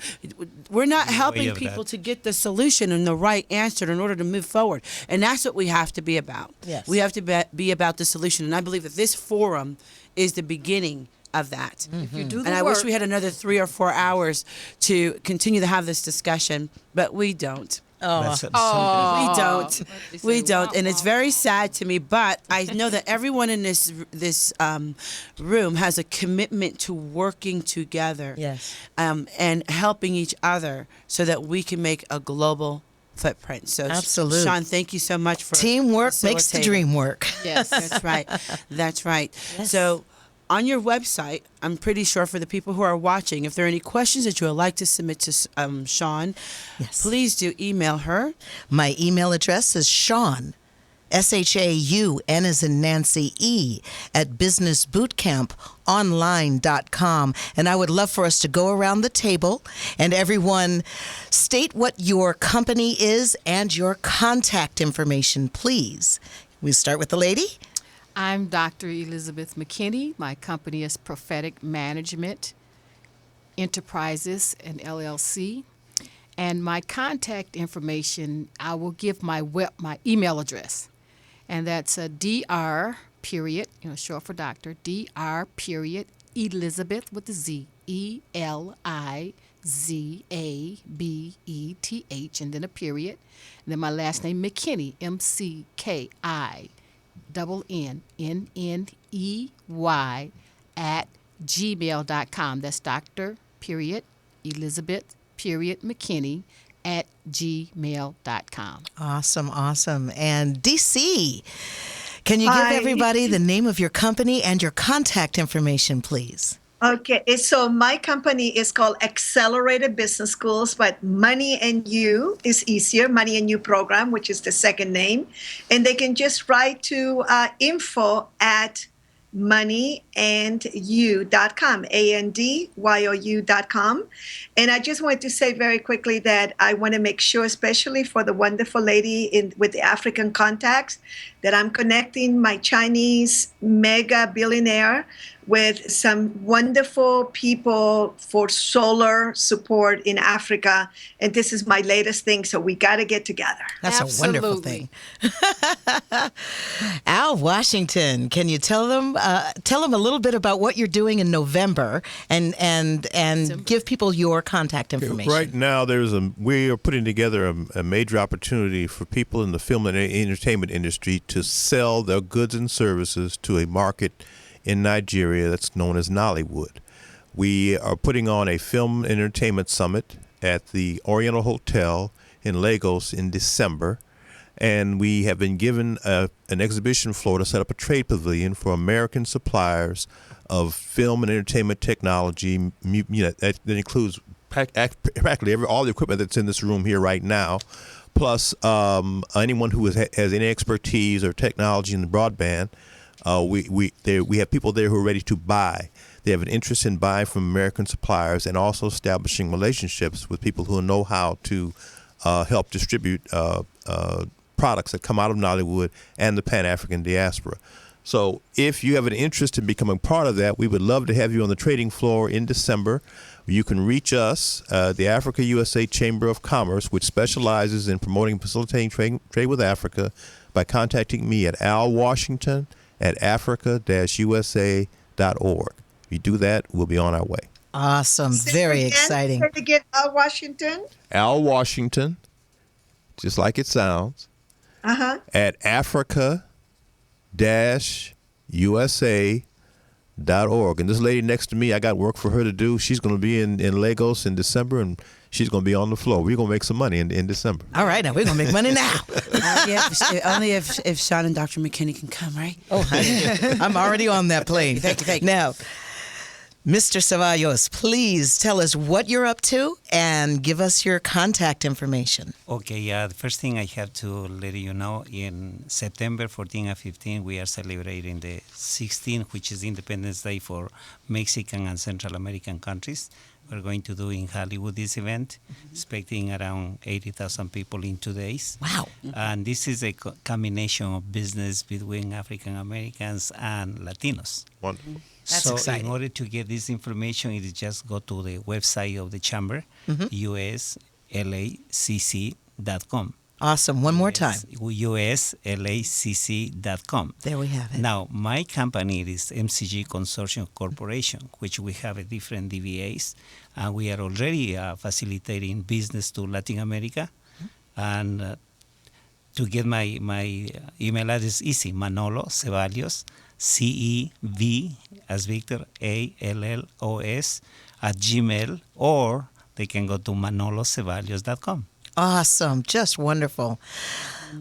we're not helping people to get the solution and the right answer in order to move forward. And that's what we have to be about. Yes. We have to be about the solution. And I believe that this forum is the beginning of that. If you do the And I work, wish we had another 3 or 4 hours to continue to have this discussion, but we don't. But We don't. They We say, don't, and "Wow, it's wow." very sad to me. But I know that everyone in this room has a commitment to working together, Yes. and helping each other so that we can make a global footprint. So, Absolute. Sean, thank you so much for Teamwork makes the facilitating. dream work. Yes. That's right. That's right. So, on your website, I'm pretty sure for the people who are watching, if there are any questions that you would like to submit to Sean, Yes. please do email her. My email address is Shaun, SHAUN as in Nancy E, at businessbootcamponline.com. And I would love for us to go around the table and everyone state what your company is and your contact information, please. We start with the lady. I'm Dr. Elizabeth McKinney. My company is Prophetic Management Enterprises and LLC. And my contact information, I will give my email address. And that's Dr. period, short for doctor, Dr. period Elizabeth with the Z, ELIZABETH, and then a period. And then my last name, McKinney, McKinney, at gmail.com. That's Dr. period Elizabeth period McKinney at gmail.com. Awesome. And DC, can you give Hi. everybody the name of your company and your contact information, please? Okay, so my company is called Accelerated Business Schools, but Money and You is easier, Money and You program, which is the second name. And they can just write to info at moneyandyou.com, ANDYOU.com. And I just wanted to say very quickly that I want to make sure, especially for the wonderful lady with the African contacts, that I'm connecting my Chinese mega billionaire with some wonderful people for solar support in Africa. And this is my latest thing, so we got to get together. That's a wonderful thing. Al Washington, can you tell them a little bit about what you're doing in November and give people your contact information? Right now, we are putting together a major opportunity for people in the film and entertainment industry to sell their goods and services to a market in Nigeria that's known as Nollywood. We are putting on a film entertainment summit at the Oriental Hotel in Lagos in December, and we have been given an exhibition floor to set up a trade pavilion for American suppliers of film and entertainment technology. That includes practically all the equipment that's in this room here right now, plus anyone who has any expertise or technology in the broadband. We have people there who are ready to buy. They have an interest in buying from American suppliers and also establishing relationships with people who know how to help distribute products that come out of Nollywood and the Pan-African diaspora. So if you have an interest in becoming part of that, we would love to have you on the trading floor in December. You can reach us, the Africa USA Chamber of Commerce, which specializes in promoting and facilitating trade with Africa, by contacting me at alwashington@africa-usa.org. If you do that, we'll be on our way. Awesome. Very exciting. Say it again, Washington. Al Washington, just like it sounds, at Africa-USA.org. And this lady next to me, I got work for her to do. She's going to be in Lagos in December, and she's going to be on the floor. We're going to make some money in December. All right, now we're going to make money now. Only if Sean and Dr. McKinney can come, right? Oh, honey, I'm already on that plane. Thank you. Now, Mr. Ceballos, please tell us what you're up to and give us your contact information. Okay, the first thing I have to let you know, in September 14 and 15, we are celebrating the 16th, which is Independence Day for Mexican and Central American countries. We're going to do in Hollywood this event, expecting around 80,000 people in 2 days. Wow. And this is a combination of business between African Americans and Latinos. Wonderful. That's so exciting. in order to get this information, it is just go to the website of the chamber, uslacc.com. Awesome. One more time. uslacc.com. There we have it. Now, my company is MCG Consortium Corporation, which we have a different DBAs, and we are already facilitating business to Latin America. And to get my email address, easy, Manolo Ceballos, CEV as Victor, ALLOS @gmail, or they can go to manoloceballos.com. Awesome. Just wonderful.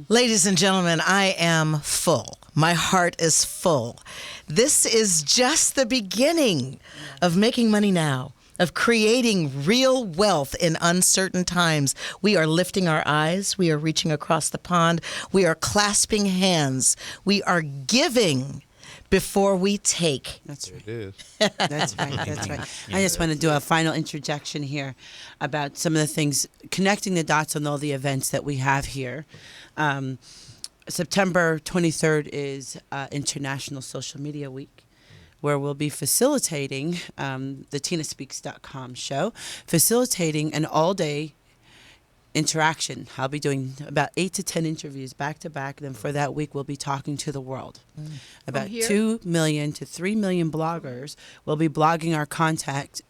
Ladies and gentlemen, I am full. My heart is full. This is just the beginning of Making Money Now, of creating real wealth in uncertain times. We are lifting our eyes. We are reaching across the pond. We are clasping hands. We are giving before we take. That's right. It is. That's right. That's right. I just want to do a final interjection here about some of the things, connecting the dots on all the events that we have here. September 23rd is International Social Media Week, where we'll be facilitating the TinaSpeaks.com show, facilitating an all-day interaction. I'll be doing about 8 to 10 interviews back to back. Then for that week, we'll be talking to the world. About 2 million to 3 million bloggers will be blogging our content,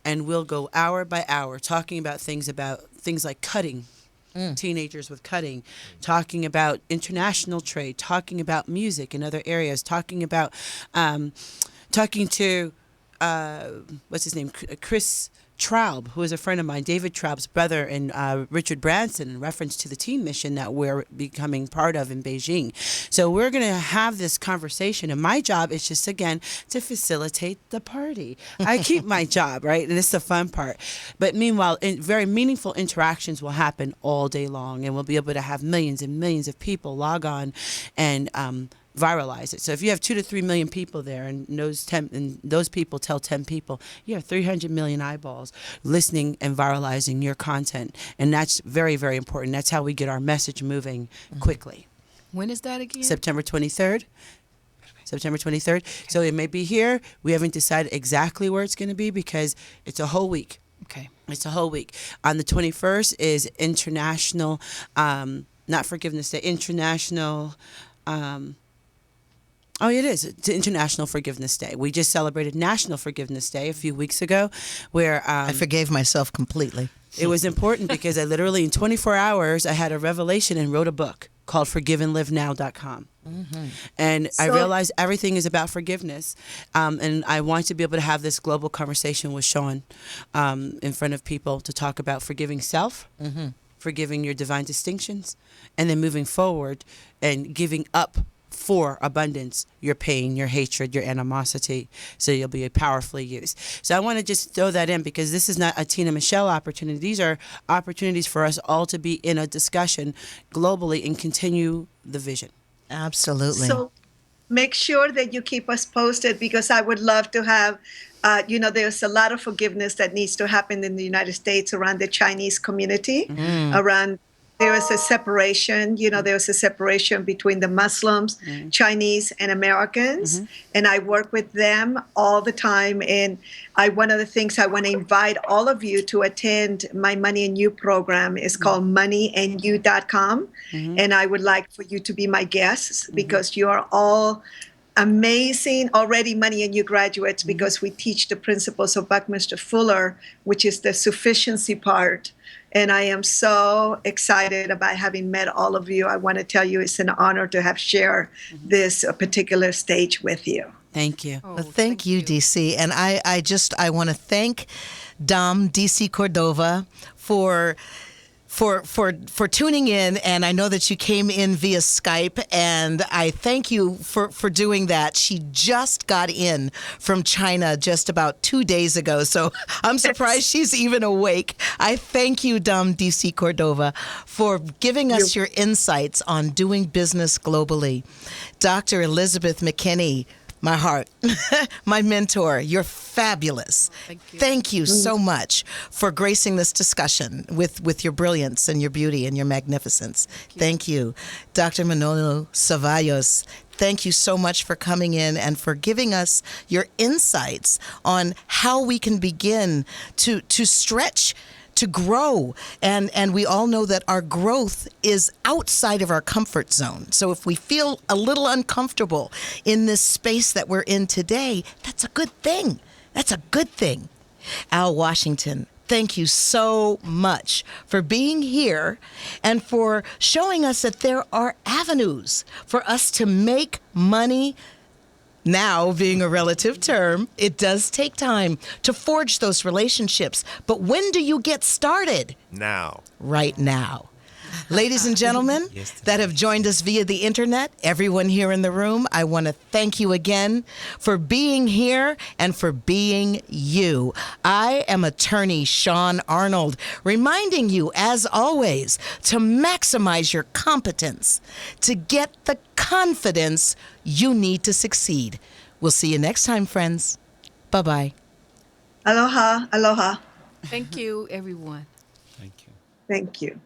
and we'll go hour by hour talking about things like cutting. Teenagers with cutting, talking about international trade, talking about music in other areas, talking to what's his name, Chris Traub, who is a friend of mine, David Traub's brother, and Richard Branson, in reference to the teen mission that we're becoming part of in Beijing. So we're going to have this conversation, and my job is just, again, to facilitate the party. I keep my job, right? And it's the fun part. But meanwhile, very meaningful interactions will happen all day long, and we'll be able to have millions and millions of people log on and viralize it. So if you have 2 to 3 million people there, and those people tell 10 people, you have 300 million eyeballs listening and viralizing your content, and that's very, very important. That's how we get our message moving quickly. When is that again? September 23rd. September 23rd. Okay. So it may be here. We haven't decided exactly where it's going to be because it's a whole week. Okay. It's a whole week. On the 21st is International, not Forgiveness Day, International. It is. It's International Forgiveness Day. We just celebrated National Forgiveness Day a few weeks ago, where I forgave myself completely. It was important because I literally, in 24 hours, I had a revelation and wrote a book called ForgiveAndLiveNow.com. And I realized everything is about forgiveness. And I want to be able to have this global conversation with Sean in front of people to talk about forgiving self, forgiving your divine distinctions, and then moving forward and giving up for abundance, your pain, your hatred, your animosity, so you'll be powerfully used. So I want to just throw that in because this is not a Tina Michelle opportunity. These are opportunities for us all to be in a discussion globally and continue the vision. Absolutely. So make sure that you keep us posted because I would love to have, there's a lot of forgiveness that needs to happen in the United States around the Chinese community, there was a separation, there was a separation between the Muslims, Chinese, and Americans. And I work with them all the time. And one of the things I want to invite all of you to attend my Money and You program is called moneyandyou.com. And I would like for you to be my guests because you are all amazing already Money and You graduates because we teach the principles of Buckminster Fuller, which is the sufficiency part. And I am so excited about having met all of you. I want to tell you it's an honor to have shared this particular stage with you. Thank you. Well, thank you, DC. And I want to thank Dom DC Cordova for tuning in, and I know that you came in via Skype, and I thank you for doing that. She just got in from China just about 2 days ago, so I'm surprised she's even awake. I thank you, Dom DC Cordova, for giving us your insights on doing business globally. Dr. Elizabeth McKinney, my heart, my mentor, you're fabulous. Thank you so much for gracing this discussion with your brilliance and your beauty and your magnificence. Thank you. Dr. Manolo Ceballos, thank you so much for coming in and for giving us your insights on how we can begin to stretch, to grow. And we all know that our growth is outside of our comfort zone. So if we feel a little uncomfortable in this space that we're in today, that's a good thing. That's a good thing. Al Washington, thank you so much for being here and for showing us that there are avenues for us to make money Now, being a relative term, it does take time to forge those relationships. But when do you get started? Now. Right now. Ladies and gentlemen Yesterday. that have joined us via the internet, everyone here in the room, I want to thank you again for being here and for being you. I am attorney Shaune Arnold, reminding you, as always, to maximize your competence, to get the confidence you need to succeed. We'll see you next time, friends. Bye-bye. Aloha, aloha. Thank you, everyone. Thank you. Thank you.